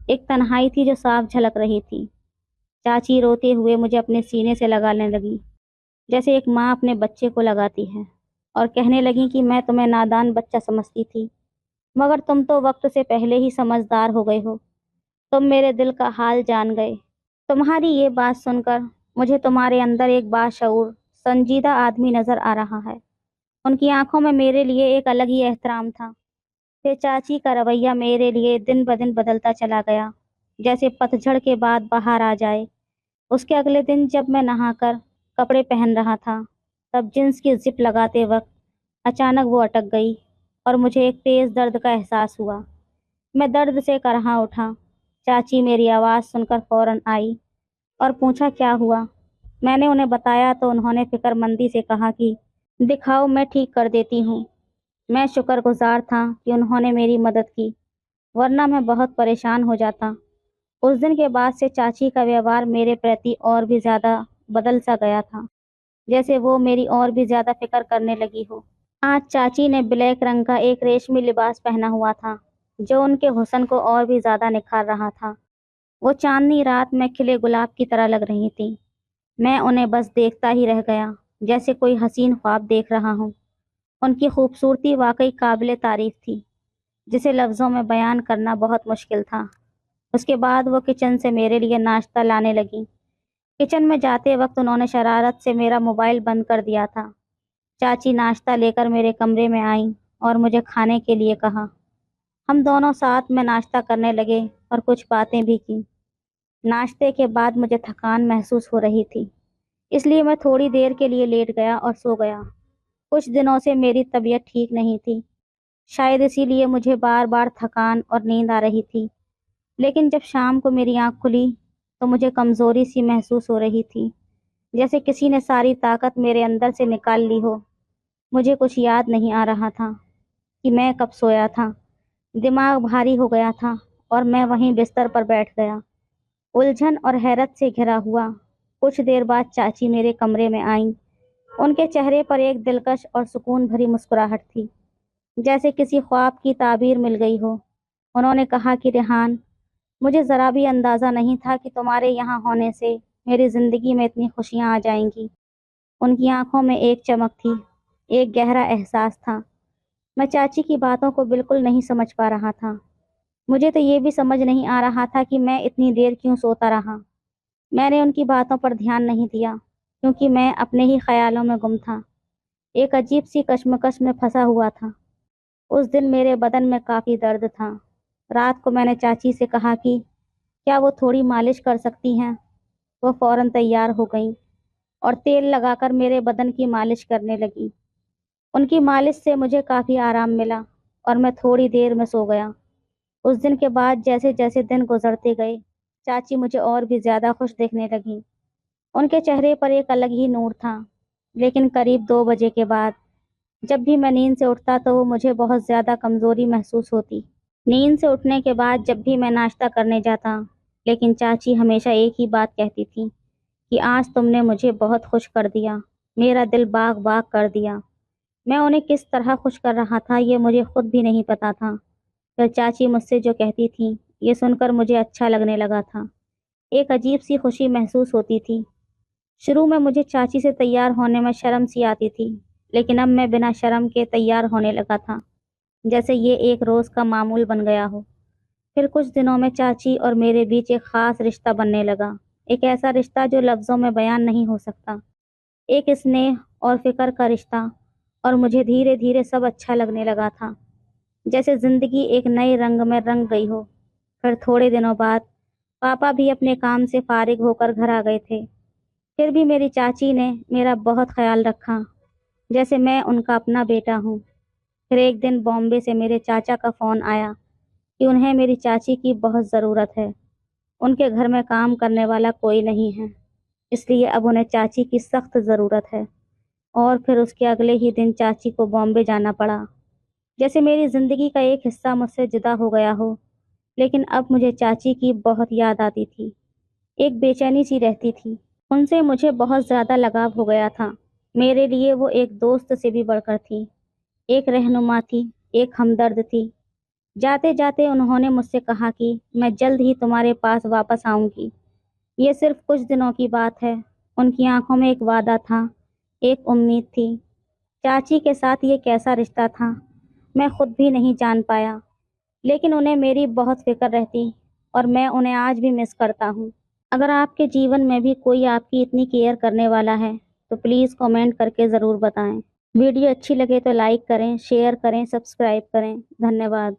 ایک تنہائی تھی جو صاف جھلک رہی تھی۔ چاچی روتے ہوئے مجھے اپنے سینے سے لگانے لگی، جیسے ایک ماں اپنے بچے کو لگاتی ہے، اور کہنے لگی کہ میں تمہیں نادان بچہ سمجھتی تھی، مگر تم تو وقت سے پہلے ہی سمجھدار ہو گئے ہو، تم میرے دل کا حال جان گئے۔ تمہاری یہ بات سن کر مجھے تمہارے اندر ایک باشعور، سنجیدہ آدمی نظر آ رہا ہے۔ ان کی آنکھوں میں میرے لیے ایک الگ ہی احترام تھا۔ پھر چاچی کا رویہ میرے لیے دن بدن بدلتا چلا گیا، جیسے پتجھڑ کے بعد بہار آ جائے۔ اس کے اگلے دن جب میں نہا کر کپڑے پہن رہا تھا، تب جینس کی زپ لگاتے وقت اچانک وہ اٹک گئی اور مجھے ایک تیز درد کا احساس ہوا۔ میں درد سے کرہاں اٹھا۔ چاچی میری آواز سن کر فوراً آئی اور پوچھا کیا ہوا۔ میں نے انہیں بتایا تو انہوں نے فکر مندی سے کہا کہ دکھاؤ، میں ٹھیک کر دیتی ہوں۔ میں شکر گزار تھا کہ انہوں نے میری مدد کی، ورنہ میں بہت پریشان ہو جاتا۔ اس دن کے بعد سے چاچی کا ویوہار میرے پرتی اور بھی زیادہ بدل سا گیا تھا، جیسے وہ میری اور بھی زیادہ فکر کرنے لگی ہو۔ آج چاچی نے بلیک رنگ کا ایک ریشمی لباس پہنا ہوا تھا، جو ان کے حسن کو اور بھی زیادہ نکھار رہا تھا۔ وہ چاندنی رات میں کھلے گلاب کی طرح لگ رہی تھی۔ میں انہیں بس دیکھتا ہی رہ گیا، جیسے کوئی حسین خواب دیکھ رہا ہوں۔ ان کی خوبصورتی واقعی قابل تعریف تھی، جسے لفظوں میں بیان کرنا بہت مشکل تھا۔ اس کے بعد وہ کچن سے میرے لیے ناشتہ لانے لگی۔ کچن میں جاتے وقت انہوں نے شرارت سے میرا موبائل بند کر دیا تھا۔ چاچی ناشتہ لے کر میرے کمرے میں آئیں اور مجھے کھانے کے لیے کہا۔ ہم دونوں ساتھ میں ناشتہ کرنے لگے اور کچھ باتیں بھی کی۔ ناشتے کے بعد مجھے تھکان محسوس ہو رہی تھی، اس لیے میں تھوڑی دیر کے لیے لیٹ گیا اور سو گیا۔ کچھ دنوں سے میری طبیعت ٹھیک نہیں تھی، شاید اسی لیے مجھے بار بار تھکان اور نیند آ رہی تھی۔ لیکن جب شام کو میری آنکھ کھلی تو مجھے کمزوری سی محسوس ہو رہی تھی، جیسے کسی نے ساری طاقت میرے اندر سے نکال لی ہو۔ مجھے کچھ یاد نہیں آ رہا تھا کہ میں کب سویا تھا۔ دماغ بھاری ہو گیا تھا اور میں وہیں بستر پر بیٹھ گیا، الجھن اور حیرت سے گھرا ہوا۔ کچھ دیر بعد چاچی میرے کمرے میں آئیں۔ ان کے چہرے پر ایک دلکش اور سکون بھری مسکراہٹ تھی، جیسے کسی خواب کی تعبیر مل گئی ہو۔ انہوں نے کہا کہ ریحان، مجھے ذرا بھی اندازہ نہیں تھا کہ تمہارے یہاں ہونے سے میری زندگی میں اتنی خوشیاں آ جائیں گی۔ ان کی آنکھوں میں ایک چمک تھی، ایک گہرا احساس تھا۔ میں چاچی کی باتوں کو بالکل نہیں سمجھ پا رہا تھا۔ مجھے تو یہ بھی سمجھ نہیں آ رہا تھا کہ میں اتنی دیر کیوں سوتا رہا۔ میں نے ان کی باتوں پر دھیان نہیں دیا، کیونکہ میں اپنے ہی خیالوں میں گم تھا، ایک عجیب سی کشمکش میں پھنسا ہوا تھا۔ اس دن میرے بدن میں کافی درد تھا۔ رات کو میں نے چاچی سے کہا کہ کیا وہ تھوڑی مالش کر سکتی ہیں۔ وہ فوراً تیار ہو گئیں اور تیل لگا کر میرے بدن کی مالش کرنے لگی۔ ان کی مالش سے مجھے کافی آرام ملا اور میں تھوڑی دیر میں سو گیا۔ اس دن کے بعد جیسے جیسے دن گزرتے گئے، چاچی مجھے اور بھی زیادہ خوش دیکھنے لگیں۔ ان کے چہرے پر ایک الگ ہی نور تھا۔ لیکن قریب 2 بجے کے بعد جب بھی میں نیند سے اٹھتا تو وہ مجھے بہت زیادہ کمزوری محسوس ہوتی۔ نیند سے اٹھنے کے بعد جب بھی میں ناشتہ کرنے جاتا، لیکن چاچی ہمیشہ ایک ہی بات کہتی تھی کہ آج تم نے مجھے بہت خوش کر دیا، मेरा दिल बाग बाग कर दिया। मैं उन्हें किस तरह खुश कर रहा था ये मुझे खुद भी नहीं पता था। फिर चाची मुझसे जो कहती थी ये सुनकर मुझे अच्छा लगने लगा था। एक अजीब सी खुशी महसूस होती थी। शुरू में मुझे चाची से तैयार होने में शर्म सी आती थी, लेकिन अब मैं बिना शर्म के तैयार होने लगा था, जैसे ये एक रोज़ का मामूल बन गया हो। फिर कुछ दिनों में चाची और मेरे बीच एक खास रिश्ता बनने लगा। एक ऐसा रिश्ता जो लफ्ज़ों में बयान नहीं हो सकता। एक स्नेह और फिक्र का रिश्ता। और मुझे धीरे धीरे सब अच्छा लगने लगा था, जैसे ज़िंदगी एक नए रंग में रंग गई हो। फिर थोड़े दिनों बाद पापा भी अपने काम से फारिग होकर घर आ गए थे। फिर भी मेरी चाची ने मेरा बहुत ख्याल रखा, जैसे मैं उनका अपना बेटा हूँ। फिर एक दिन बॉम्बे से मेरे चाचा का फ़ोन आया कि उन्हें मेरी चाची की बहुत ज़रूरत है। उनके घर में काम करने वाला कोई नहीं है, इसलिए अब उन्हें चाची की सख्त ज़रूरत है। और फिर उसके अगले ही दिन चाची को बॉम्बे जाना पड़ा, जैसे मेरी ज़िंदगी का एक हिस्सा मुझसे जुदा हो गया हो। लेकिन अब मुझे चाची की बहुत याद आती थी, एक बेचैनी सी रहती थी। उनसे मुझे बहुत ज़्यादा लगाव हो गया था। मेरे लिए वो एक दोस्त से भी बढ़कर थी, एक रहनुमा थी, एक हमदर्द थी। जाते जाते उन्होंने मुझसे कहा कि मैं जल्द ही तुम्हारे पास वापस आऊंगी। ये सिर्फ कुछ दिनों की बात है। उनकी आंखों में एक वादा था, एक उम्मीद थी। चाची के साथ ये कैसा रिश्ता था, मैं खुद भी नहीं जान पाया। लेकिन उन्हें मेरी बहुत फिक्र रहती, और मैं उन्हें आज भी मिस करता हूँ। अगर आपके जीवन में भी कोई आपकी इतनी केयर करने वाला है तो प्लीज़ कमेंट करके ज़रूर बताएं। वीडियो अच्छी लगे तो लाइक करें, शेयर करें, सब्सक्राइब करें। धन्यवाद।